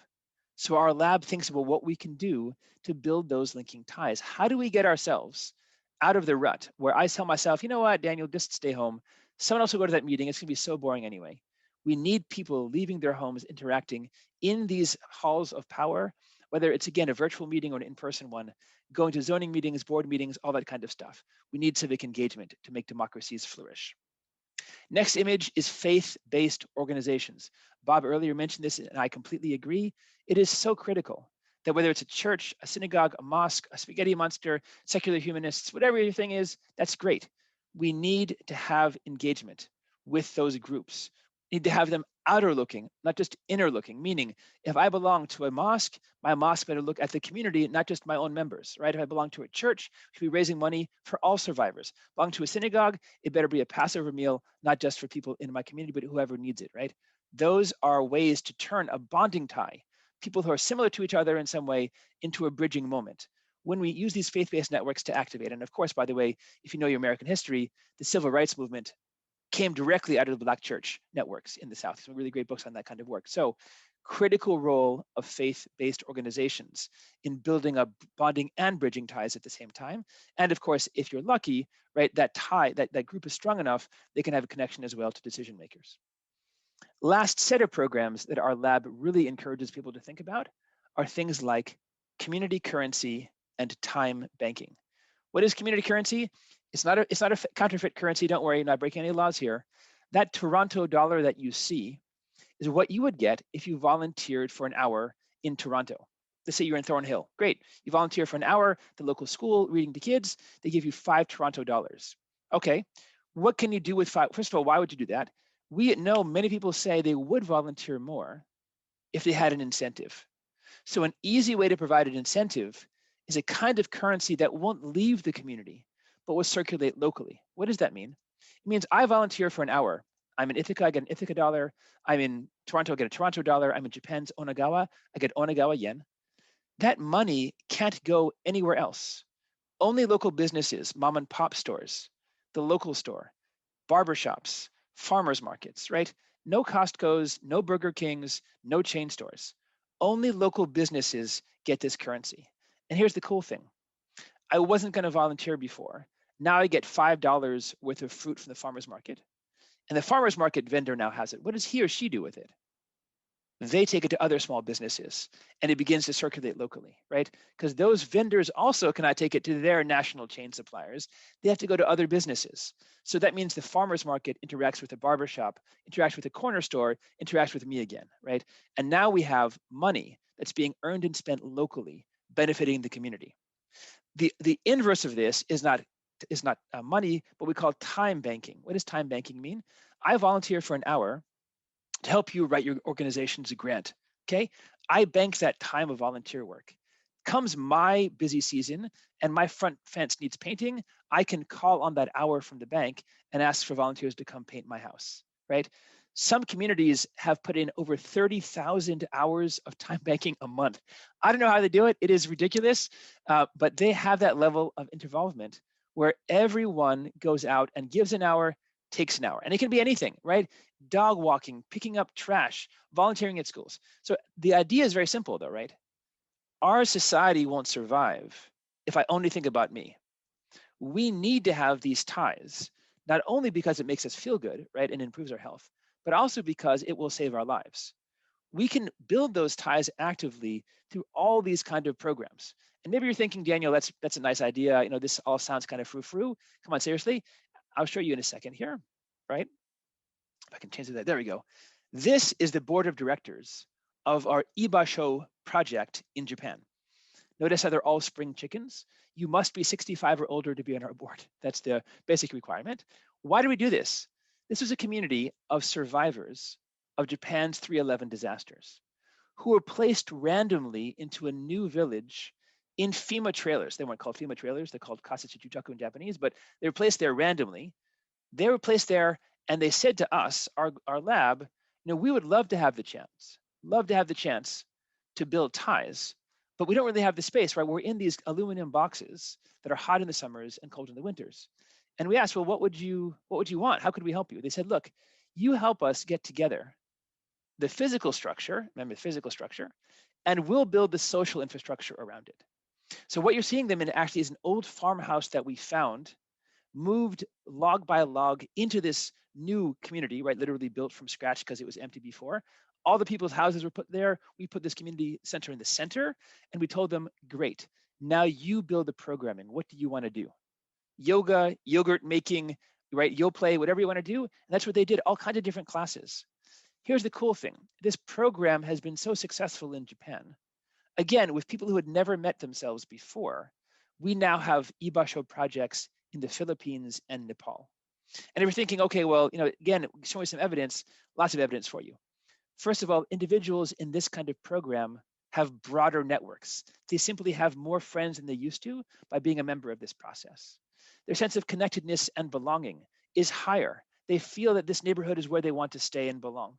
So our lab thinks about what we can do to build those linking ties. How do we get ourselves out of the rut where I tell myself, you know what, Daniel, just stay home. Someone else will go to that meeting. It's going to be so boring anyway. We need people leaving their homes, interacting in these halls of power, whether it's, again, a virtual meeting or an in-person one, going to zoning meetings, board meetings, all that kind of stuff. We need civic engagement to make democracies flourish. Next image is faith-based organizations. Bob earlier mentioned this, and I completely agree. It is so critical that whether it's a church, a synagogue, a mosque, a spaghetti monster, secular humanists, whatever your thing is, that's great. We need to have engagement with those groups. We need to have them outer looking, not just inner looking, meaning if I belong to a mosque, my mosque better look at the community, not just my own members, right? If I belong to a church, we should be raising money for all survivors. Belong to a synagogue, it better be a Passover meal, not just for people in my community, but whoever needs it, right? Those are ways to turn a bonding tie, people who are similar to each other in some way, into a bridging moment. When we use these faith-based networks to activate, and of course, by the way, if you know your American history, the civil rights movement came directly out of the Black church networks in the South. Some really great books on that kind of work. So critical role of faith-based organizations in building up bonding and bridging ties at the same time. And of course, if you're lucky, right, that tie, that group is strong enough, they can have a connection as well to decision makers. Last set of programs that our lab really encourages people to think about are things like community currency and time banking. What is community currency? It's not a counterfeit currency. Don't worry, not breaking any laws here. That Toronto dollar that you see is what you would get if you volunteered for an hour in Toronto. Let's say you're in Thornhill. Great. You volunteer for an hour at the local school reading to kids. They give you $5 Toronto. Okay. What can you do with five? First of all, why would you do that? We know many people say they would volunteer more if they had an incentive. So an easy way to provide an incentive is a kind of currency that won't leave the community, but will circulate locally. What does that mean? It means I volunteer for an hour. I'm in Ithaca, I get an Ithaca dollar. I'm in Toronto, I get a Toronto dollar. I'm in Japan's Onagawa, I get Onagawa yen. That money can't go anywhere else. Only local businesses, mom and pop stores, the local store, barbershops, farmers markets, right? No Costco's, no Burger King's, no chain stores. Only local businesses get this currency. And here's the cool thing. I wasn't going to volunteer before. Now I get $5 worth of fruit from the farmer's market. And the farmer's market vendor now has it. What does he or she do with it? They take it to other small businesses and it begins to circulate locally, right? Because those vendors also cannot take it to their national chain suppliers. They have to go to other businesses. So that means the farmer's market interacts with the barbershop, interacts with the corner store, interacts with me again, right? And now we have money that's being earned and spent locally, benefiting the community. The inverse of this is not money, but we call time banking. What does time banking mean? I volunteer for an hour to help you write your organization's grant, okay? I bank that time of volunteer work. Comes my busy season and my front fence needs painting, I can call on that hour from the bank and ask for volunteers to come paint my house, right? Some communities have put in over 30,000 hours of time banking a month. I don't know how they do it. It is ridiculous, but they have that level of involvement where everyone goes out and gives an hour, takes an hour. And it can be anything, right? Dog walking, picking up trash, volunteering at schools. So the idea is very simple though, right? Our society won't survive if I only think about me. We need to have these ties, not only because it makes us feel good, right, and improves our health, but also because it will save our lives. We can build those ties actively through all these kind of programs. And maybe you're thinking, Daniel, that's a nice idea. You know, this all sounds kind of frou-frou. Come on, seriously. I'll show you in a second here, right? If I can change that, there we go. This is the board of directors of our Ibasho project in Japan. Notice how they're all spring chickens. You must be 65 or older to be on our board. That's the basic requirement. Why do we do this? This is a community of survivors of Japan's 3/11 disasters who were placed randomly into a new village in FEMA trailers. They weren't called FEMA trailers, they're called Kasatsuchuchaku in Japanese, but they were placed there randomly. They were placed there and they said to us, our lab, you know, we would love to have the chance to build ties, but we don't really have the space, right? We're in these aluminum boxes that are hot in the summers and cold in the winters. And we asked, well, what would you want? How could we help you? They said, look, you help us get together the physical structure, remember the physical structure, and we'll build the social infrastructure around it. So what you're seeing them in actually is an old farmhouse that we found, moved log by log into this new community, right? Literally built from scratch because it was empty before. All the people's houses were put there. We put this community center in the center and we told them, great, now you build the programming. What do you want to do? Yoga, yogurt making, right? You'll play, whatever you want to do. And that's what they did, all kinds of different classes. Here's the cool thing. This program has been so successful in Japan. Again, with people who had never met themselves before, we now have Ibasho projects in the Philippines and Nepal. And if you're thinking, okay, well, you know, again, show me some evidence, lots of evidence for you. First of all, individuals in this kind of program have broader networks. They simply have more friends than they used to by being a member of this process. Their sense of connectedness and belonging is higher. They feel that this neighborhood is where they want to stay and belong.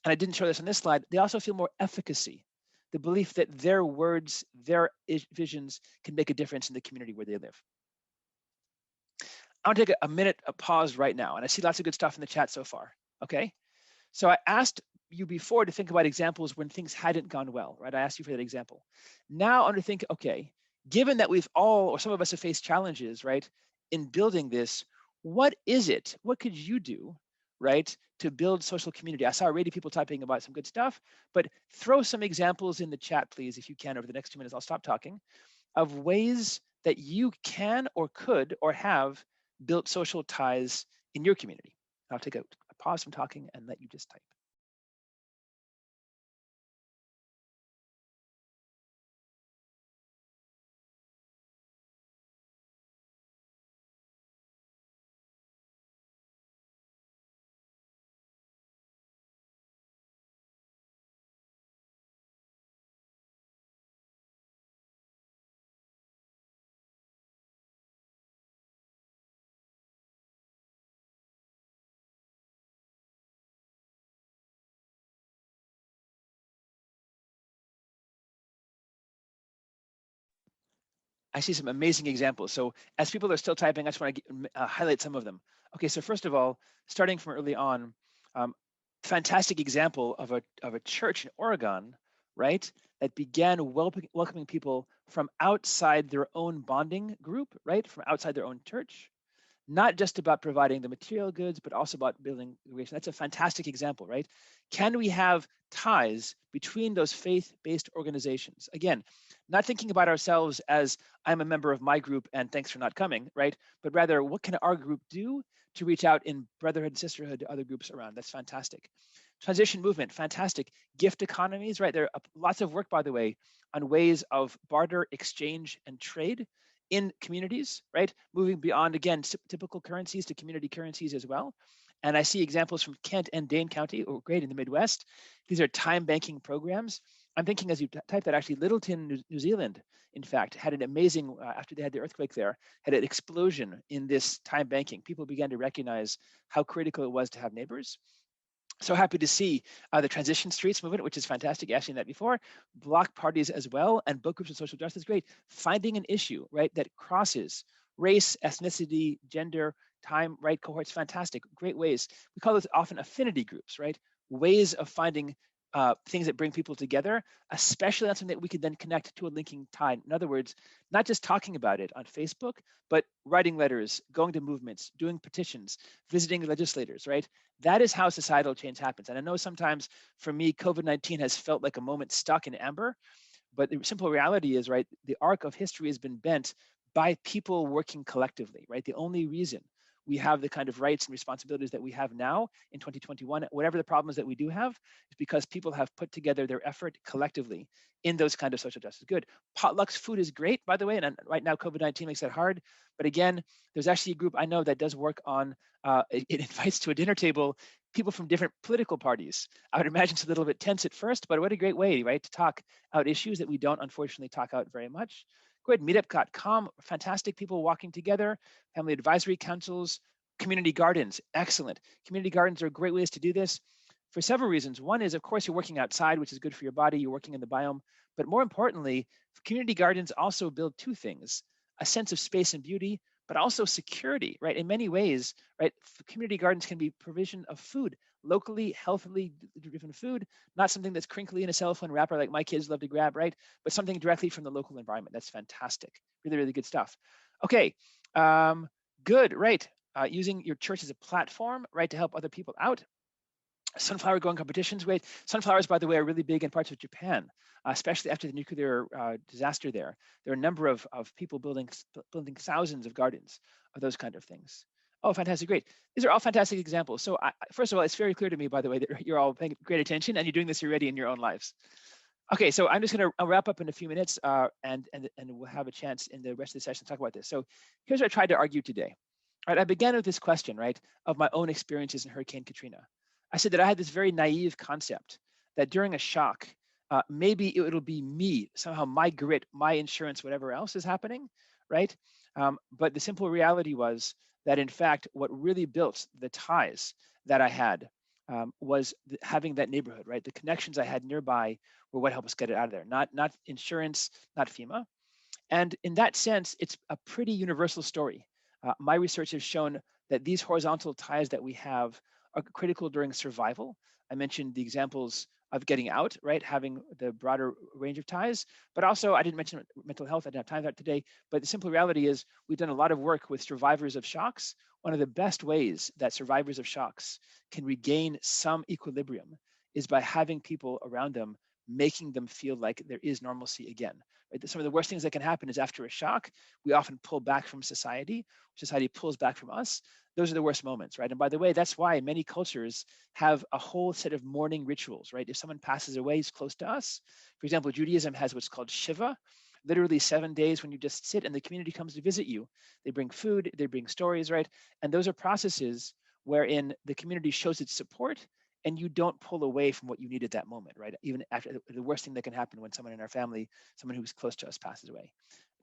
And I didn't show this on this slide. They also feel more efficacy, the belief that their words, their visions can make a difference in the community where they live. I want to take a minute, a pause right now. And I see lots of good stuff in the chat so far, okay? So I asked you before to think about examples when things hadn't gone well, right? I asked you for that example. Now I want to think, okay, given that we've all, or some of us have faced challenges, right, in building this, what is it? What could you do, right, to build social community? I saw already people typing about some good stuff, but throw some examples in the chat, please, if you can, over the next 2 minutes. I'll stop talking, of ways that you can or could or have built social ties in your community. I'll take a pause from talking and let you just type. I see some amazing examples. So as people are still typing, I just want to highlight some of them. Okay, so first of all, starting from early on, um, fantastic example of a church in Oregon, right, that began welcoming people from outside their own bonding group, right, from outside their own church, not just about providing the material goods, but also about building relation. That's a fantastic example, right? Can we have ties between those faith-based organizations? Again, not thinking about ourselves as I'm a member of my group and thanks for not coming, right? But rather, what can our group do to reach out in brotherhood, sisterhood to other groups around? That's fantastic. Transition movement, fantastic. Gift economies, right? There are lots of work, by the way, on ways of barter, exchange, and trade in communities, right? Moving beyond, again, typical currencies to community currencies as well. And I see examples from Kent and Dane County, oh, great, in the Midwest. These are time banking programs. I'm thinking as you type that, actually, Littleton, New Zealand, in fact, had an amazing, after they had the earthquake there, had an explosion in this time banking. People began to recognize how critical it was to have neighbors. So happy to see the Transition Streets movement, which is fantastic. I've seen that before. Block parties as well, and book groups of social justice. Great. Finding an issue, right, that crosses race, ethnicity, gender, time, right, cohorts. Fantastic. Great ways. We call those often affinity groups, right? Ways of finding things that bring people together, especially on something that we can then connect to a linking tie. In other words, not just talking about it on Facebook, but writing letters, going to movements, doing petitions, visiting legislators, right? That is how societal change happens. And I know sometimes for me, COVID-19 has felt like a moment stuck in amber, but the simple reality is, right, the arc of history has been bent by people working collectively, right? The only reason we have the kind of rights and responsibilities that we have now in 2021, whatever the problems that we do have, is because people have put together their effort collectively in those kind of social justice. Good. Potlucks food is great, by the way, and right now COVID-19 makes that hard. But again, there's actually a group I know that does work on, it invites to a dinner table people from different political parties. I would imagine it's a little bit tense at first, but what a great way, right, to talk out issues that we don't unfortunately talk out very much. Go ahead, meetup.com, fantastic people walking together, family advisory councils, community gardens, excellent. Community gardens are great ways to do this for several reasons. One is, of course, you're working outside, which is good for your body, you're working in the biome, but more importantly, community gardens also build two things: a sense of space and beauty, but also security, right? In many ways, right, community gardens can be provision of food, locally, healthily driven food, not something that's crinkly in a cellophane wrapper like my kids love to grab, right? But something directly from the local environment. That's fantastic. Really, really good stuff. Okay, good, right. Using your church as a platform, right, to help other people out. Sunflower growing competitions, great. Sunflowers, by the way, are really big in parts of Japan, especially after the nuclear disaster there. There are a number of people building thousands of gardens of those kind of things. Oh, fantastic, great. These are all fantastic examples. So first of all, it's very clear to me, by the way, that you're all paying great attention and you're doing this already in your own lives. Okay, so I'm just going to wrap up in a few minutes and we'll have a chance in the rest of the session to talk about this. So here's what I tried to argue today. All right, I began with this question, right, of my own experiences in Hurricane Katrina. I said that I had this very naive concept that during a shock, maybe it'll be me, somehow my grit, my insurance, whatever else is happening, right? But the simple reality was that, in fact, what really built the ties that I had was having that neighborhood, right? The connections I had nearby were what helped us get it out of there, not insurance, not FEMA. And in that sense, it's a pretty universal story. My research has shown that these horizontal ties that we have are critical during survival. I mentioned the examples of getting out, right? Having the broader range of ties, but also I didn't mention mental health. I didn't have time for that today, but the simple reality is we've done a lot of work with survivors of shocks. One of the best ways that survivors of shocks can regain some equilibrium is by having people around them, making them feel like there is normalcy again. Right? Some of the worst things that can happen is after a shock, we often pull back from society. Society pulls back from us. Those are the worst moments, right? And by the way, that's why many cultures have a whole set of mourning rituals, right? If someone passes away who's close to us, for example, Judaism has what's called Shiva, literally 7 days when you just sit and the community comes to visit you. They bring food, they bring stories, right? And those are processes wherein the community shows its support and you don't pull away from what you need at that moment, right? Even after the worst thing that can happen when someone in our family, someone who's close to us passes away.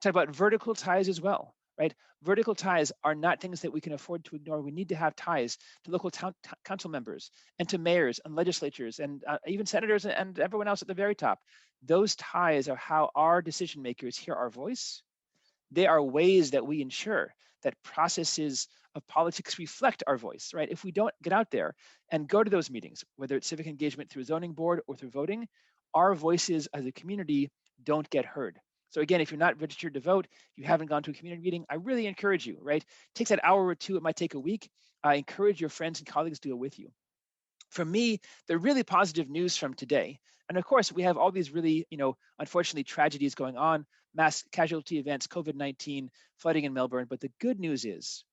Talk about vertical ties as well, right? Vertical ties are not things that we can afford to ignore. We need to have ties to local town council members and to mayors and legislatures and even senators and everyone else at the very top. Those ties are how our decision makers hear our voice They are ways that we ensure that processes of politics reflect our voice, right? If we don't get out there and go to those meetings, whether it's civic engagement through zoning board or through voting, our voices as a community don't get heard. So again, if you're not registered to vote, you haven't gone to a community meeting, I really encourage you, right? It takes an hour or two, it might take a week. I encourage your friends and colleagues to go with you. For me, the really positive news from today, and of course, we have all these really, unfortunately, tragedies going on, mass casualty events, COVID-19, flooding in Melbourne. But the good news is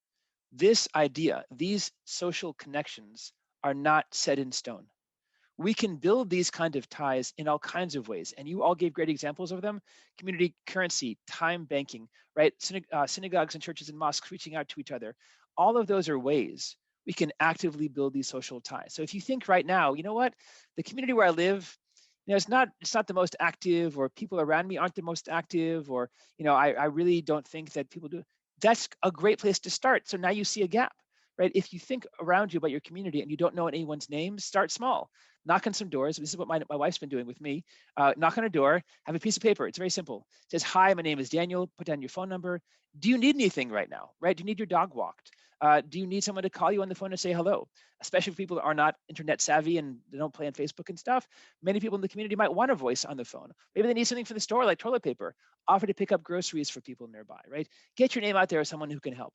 this idea, these social connections are not set in stone. We can build these kind of ties in all kinds of ways. And you all gave great examples of them. Community currency, time banking, right? Synagogues and churches and mosques reaching out to each other. All of those are ways we can actively build these social ties. So if you think right now, you know what, the community where I live, it's not the most active, or people around me aren't the most active, or I really don't think that people do. That's a great place to start. So now you see a gap, right? If you think around you about your community and you don't know anyone's name, start small. Knock on some doors. This is what my wife's been doing with me. Knock on a door, have a piece of paper. It's very simple. It says, "Hi, my name is Daniel." Put down your phone number. Do you need anything right now, right? Do you need your dog walked? Do you need someone to call you on the phone and say hello? Especially if people are not internet savvy and they don't play on Facebook and stuff. Many people in the community might want a voice on the phone. Maybe they need something for the store, like toilet paper. Offer to pick up groceries for people nearby, right? Get your name out there as someone who can help.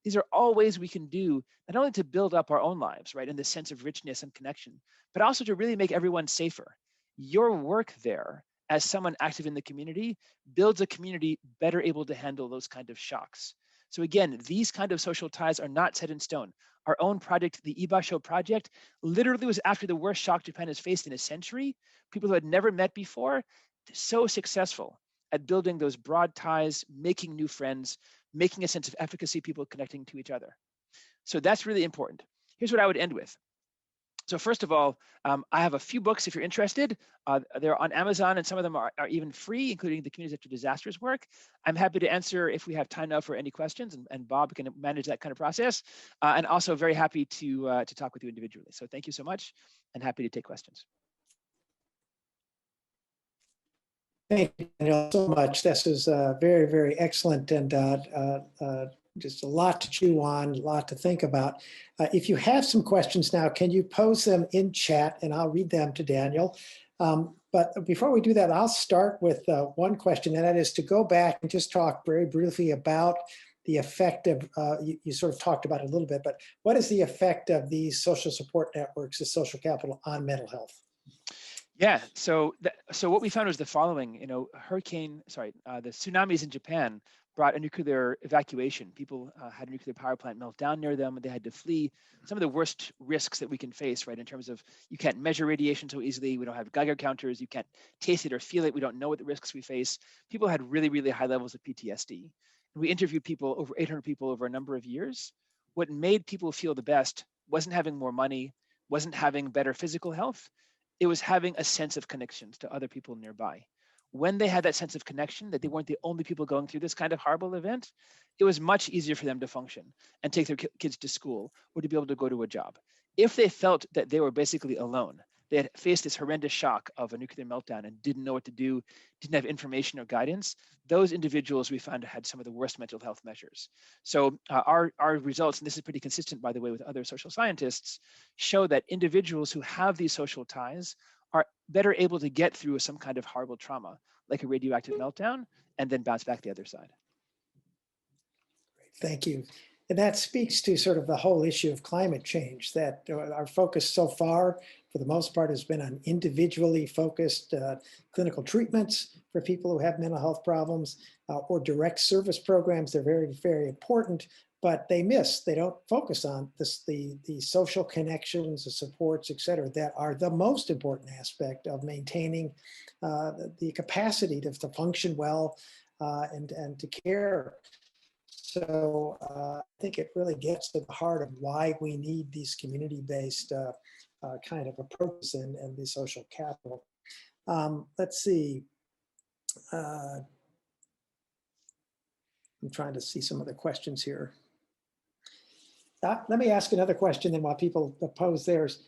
These are all ways we can do, not only to build up our own lives, right, in the sense of richness and connection, but also to really make everyone safer. Your work there as someone active in the community builds a community better able to handle those kind of shocks. So again, these kind of social ties are not set in stone. Our own project, the Ibasho project, literally was after the worst shock Japan has faced in a century. People who had never met before, so successful at building those broad ties, making new friends, making a sense of efficacy, people connecting to each other. So that's really important. Here's what I would end with. So first of all, I have a few books if you're interested. They're on Amazon, and some of them are even free, including the Communities After Disasters work. I'm happy to answer if we have time now for any questions, and Bob can manage that kind of process. And also very happy to talk with you individually. So thank you so much, and happy to take questions. Thank you, Daniel, so much. This is very, very excellent, and just a lot to chew on, a lot to think about. If you have some questions now, can you pose them in chat, and I'll read them to Daniel. But before we do that, I'll start with one question, and that is to go back and just talk very briefly about the effect of, you sort of talked about it a little bit, but what is the effect of these social support networks, the social capital, on mental health? Yeah, so what we found was the following. The tsunamis in Japan brought a nuclear evacuation. People had a nuclear power plant melt down near them, and they had to flee. Some of the worst risks that we can face, right, in terms of you can't measure radiation so easily. We don't have Geiger counters. You can't taste it or feel it. We don't know what the risks we face. People had really, really high levels of PTSD. And we interviewed people, over 800 people over a number of years. What made people feel the best wasn't having more money, wasn't having better physical health. It was having a sense of connections to other people nearby. When they had that sense of connection, that they weren't the only people going through this kind of horrible event, it was much easier for them to function and take their kids to school or to be able to go to a job. If they felt that they were basically alone, they had faced this horrendous shock of a nuclear meltdown and didn't know what to do, didn't have information or guidance, those individuals we found had some of the worst mental health measures. So our results, and this is pretty consistent, by the way, with other social scientists, show that individuals who have these social ties are better able to get through some kind of horrible trauma, like a radioactive meltdown, and then bounce back the other side. Thank you. And that speaks to sort of the whole issue of climate change, that our focus so far, for the most part, has been on individually focused clinical treatments for people who have mental health problems, or direct service programs. They're very, very important, but they don't focus on the social connections, the supports, et cetera, that are the most important aspect of maintaining the capacity to function well and to care. So I think it really gets to the heart of why we need these community-based kind of approaches and the social capital. Let's see. I'm trying to see some of the questions here. Let me ask another question then while people pose theirs.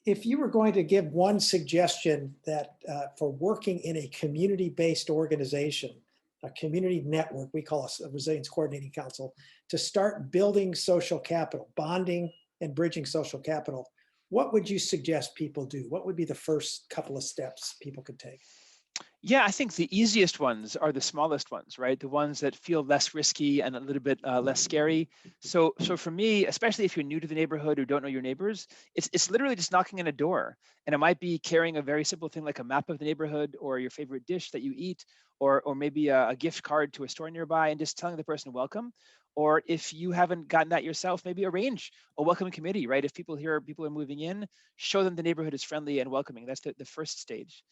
If you were going to give one suggestion that for working in a community-based organization a community network, we call us a Resilience Coordinating Council, to start building social capital, bonding and bridging social capital, what would you suggest people do? What would be the first couple of steps people could take? Yeah, I think the easiest ones are the smallest ones, right? The ones that feel less risky and a little bit less scary. So for me, especially if you're new to the neighborhood or don't know your neighbors, it's literally just knocking on a door, and it might be carrying a very simple thing like a map of the neighborhood or your favorite dish that you eat, or maybe a gift card to a store nearby, and just telling the person welcome. Or if you haven't gotten that yourself, maybe arrange a welcoming committee, right? If people hear people are moving in, show them the neighborhood is friendly and welcoming. That's the first stage.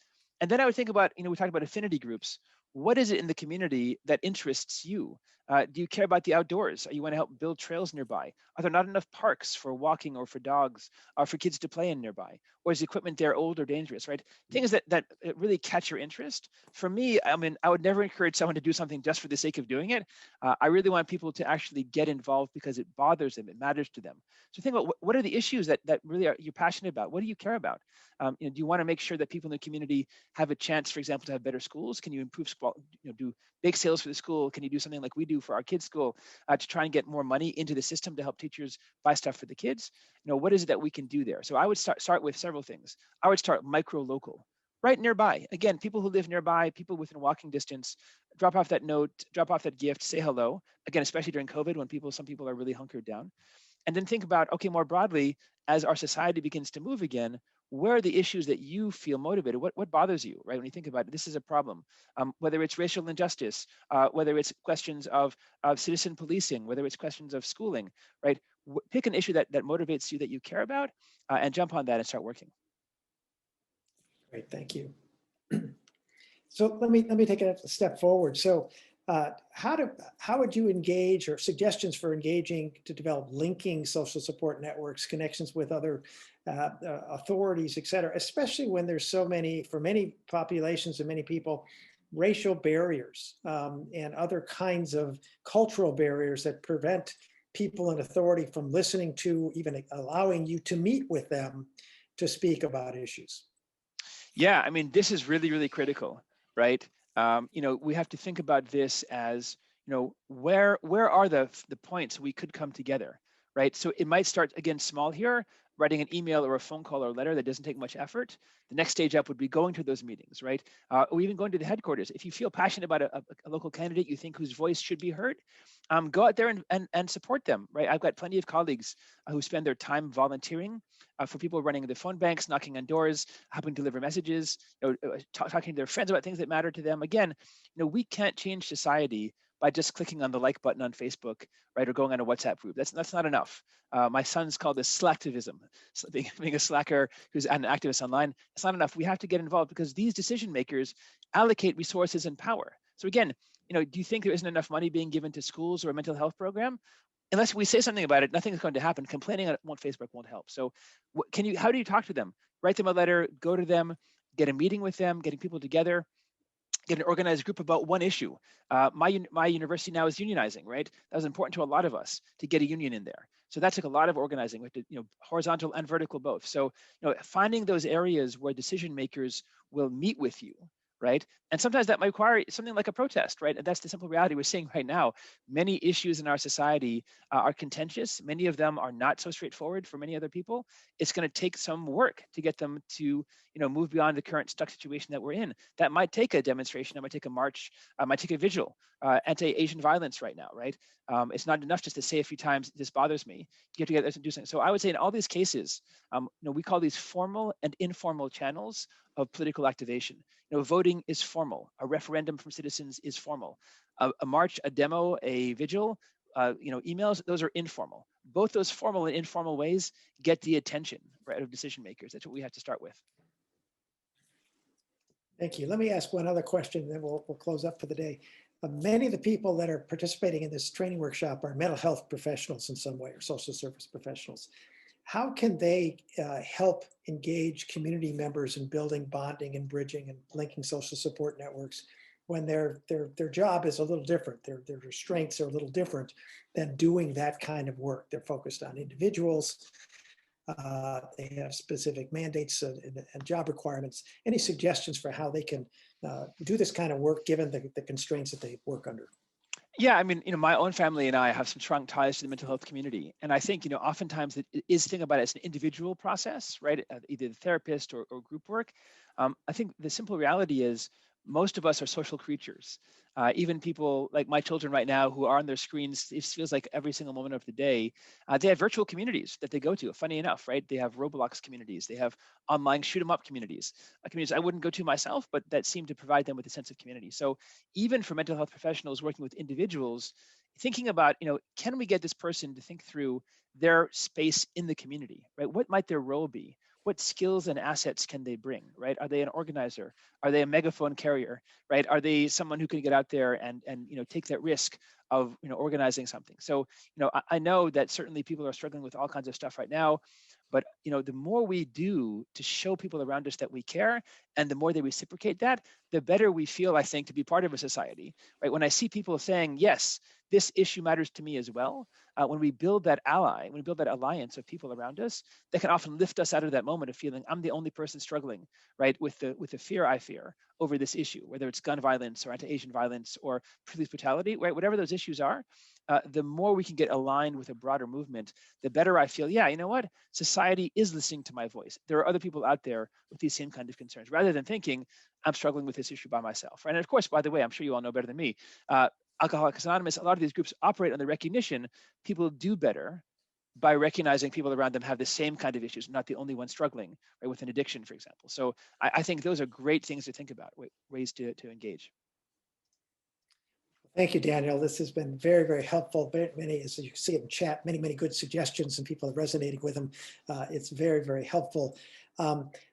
And then I would think about, we talked about affinity groups. What is it in the community that interests you? Do you care about the outdoors? You want to help build trails nearby? Are there not enough parks for walking or for dogs or for kids to play in nearby? Or is the equipment there old or dangerous, right? Things that really catch your interest. For me, I mean, I would never encourage someone to do something just for the sake of doing it. I really want people to actually get involved because it bothers them, it matters to them. So think about what are the issues that really you're passionate about? What do you care about? Do you want to make sure that people in the community have a chance, for example, to have better schools? Can you improve, do bake sales for the school? Can you do something like we do for our kids' school to try and get more money into the system to help teachers buy stuff for the kids? What is it that we can do there? So I would start with several things. I would start micro local, right nearby. Again, people who live nearby, people within walking distance, drop off that note, drop off that gift, say hello. Again, especially during COVID when some people are really hunkered down. And then think about, okay, more broadly, as our society begins to move again, where are the issues that you feel motivated? What bothers you, right? When you think about it, this is a problem. Whether it's racial injustice, whether it's questions of citizen policing, whether it's questions of schooling, right? Pick an issue that motivates you, that you care about, and jump on that and start working. Great, thank you. So let me take a step forward. So how would you engage, or suggestions for engaging to develop linking social support networks, connections with other authorities, et cetera, especially when there's so many, for many populations and many people, racial barriers and other kinds of cultural barriers that prevent people in authority from listening to, even allowing you to meet with them to speak about issues? Yeah, I mean, this is really, really critical, right? We have to think about this as, where are the points we could come together, right? So it might start again small here, writing an email or a phone call or a letter that doesn't take much effort. The next stage up would be going to those meetings, right? Or even going to the headquarters. If you feel passionate about a local candidate you think whose voice should be heard, go out there and support them, right? I've got plenty of colleagues who spend their time volunteering for people running the phone banks, knocking on doors, helping deliver messages, talking to their friends about things that matter to them. Again, we can't change society by just clicking on the like button on Facebook, right, or going on a WhatsApp group. That's not enough. My son's called this slacktivism, being a slacker who's an activist online. It's not enough. We have to get involved because these decision makers allocate resources and power. So again, do you think there isn't enough money being given to schools or a mental health program? Unless we say something about it, nothing's going to happen. Complaining on Facebook won't help. So how do you talk to them? Write them a letter, go to them, get a meeting with them, getting people together, get an organized group about one issue. My university now is unionizing, right? That was important to a lot of us to get a union in there. So that took a lot of organizing, with horizontal and vertical both. So finding those areas where decision makers will meet with you, right? And sometimes that might require something like a protest, right? And that's the simple reality we're seeing right now. Many issues in our society are contentious. Many of them are not so straightforward for many other people. It's going to take some work to get them to, move beyond the current stuck situation that we're in. That might take a demonstration. It might take a march. Might take a vigil. Anti-Asian violence right now, right? It's not enough just to say a few times, this bothers me. You have to get there and do something. So I would say in all these cases, we call these formal and informal channels of political activation. Voting is formal. A referendum from citizens is formal. A march, a demo, a vigil, emails, those are informal. Both those formal and informal ways get the attention, right, of decision makers. That's what we have to start with. Thank you. Let me ask one other question, and then we'll close up for the day. Many of the people that are participating in this training workshop are mental health professionals in some way, or social service professionals. How can they help engage community members in building bonding and bridging and linking social support networks when their job is a little different? Their strengths are a little different than doing that kind of work. They're focused on individuals. They have specific mandates and job requirements. Any suggestions for how they can do this kind of work given the constraints that they work under? Yeah, I mean, my own family and I have some strong ties to the mental health community. And I think, oftentimes it is think about it as an individual process, right? Either the therapist or group work. I think the simple reality is most of us are social creatures. Even people like my children right now who are on their screens, it feels like every single moment of the day, they have virtual communities that they go to. Funny enough, right? They have Roblox communities. They have online shoot 'em up communities, communities I wouldn't go to myself, but that seem to provide them with a sense of community. So even for mental health professionals working with individuals, thinking about, can we get this person to think through their space in the community, right? What might their role be? What skills and assets can they bring, right? Are they an organizer? Are they a megaphone carrier, right? Are they someone who can get out there and take that risk of organizing something? So I know that certainly people are struggling with all kinds of stuff right now, but the more we do to show people around us that we care, and the more they reciprocate that, the better we feel, I think, to be part of a society, right? When I see people saying, yes, this issue matters to me as well, when we build that when we build that alliance of people around us, that can often lift us out of that moment of feeling I'm the only person struggling, right, with the fear I fear over this issue, whether it's gun violence or anti-Asian violence or police brutality, right? Whatever those issues are, the more we can get aligned with a broader movement, the better I feel. Yeah, you know what? Society is listening to my voice. There are other people out there with these same kind of concerns, rather than thinking I'm struggling with this issue by myself. Right? And of course, by the way, I'm sure you all know better than me. Alcoholics Anonymous, a lot of these groups operate on the recognition people do better by recognizing people around them have the same kind of issues, not the only one struggling, right, with an addiction, for example. So I think those are great things to think about, ways to engage. Thank you, Daniel. This has been very, very helpful. Many, as you can see in the chat, many good suggestions, and people are resonating with them. It's very, very helpful.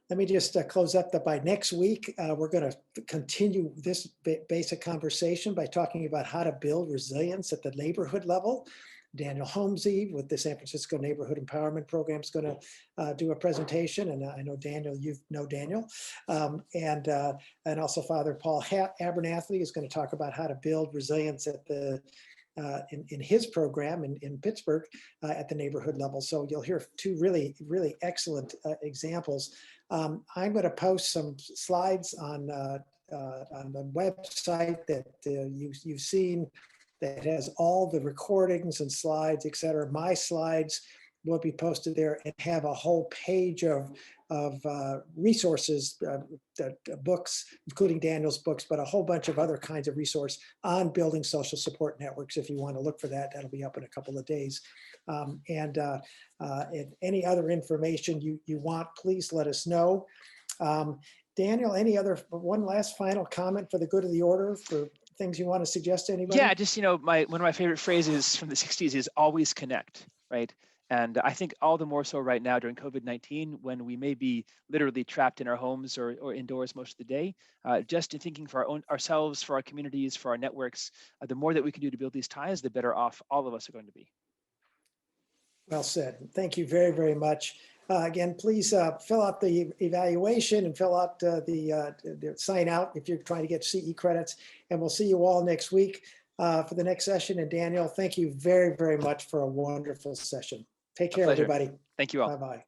Let me just close up that by next week, we're going to continue this basic conversation by talking about how to build resilience at the neighborhood level. Daniel Holmesy with the San Francisco Neighborhood Empowerment Program is going to do a presentation, and I know Daniel, you know Daniel, and also Father Paul Abernathy is going to talk about how to build resilience at the in his program in Pittsburgh at the neighborhood level. So you'll hear two really excellent examples. I'm going to post some slides on the website that you've seen, that has all the recordings and slides, et cetera. My slides will be posted there and have a whole page of resources, books, including Daniel's books, but a whole bunch of other kinds of resource on building social support networks. If you want to look for that, that'll be up in a couple of days. And any other information you want, please let us know. Daniel, one last final comment for the good of the order, for things you want to suggest to anybody? Yeah, just, one of my favorite phrases from the 60s is always connect, right? And I think all the more so right now during COVID-19, when we may be literally trapped in our homes or indoors most of the day, just in thinking for ourselves, for our communities, for our networks, the more that we can do to build these ties, the better off all of us are going to be. Well said. Thank you very, very much. Again, please fill out the evaluation and fill out the sign out if you're trying to get CE credits. And we'll see you all next week for the next session. And Daniel, thank you very, very much for a wonderful session. Take care, everybody. Thank you all. Bye-bye.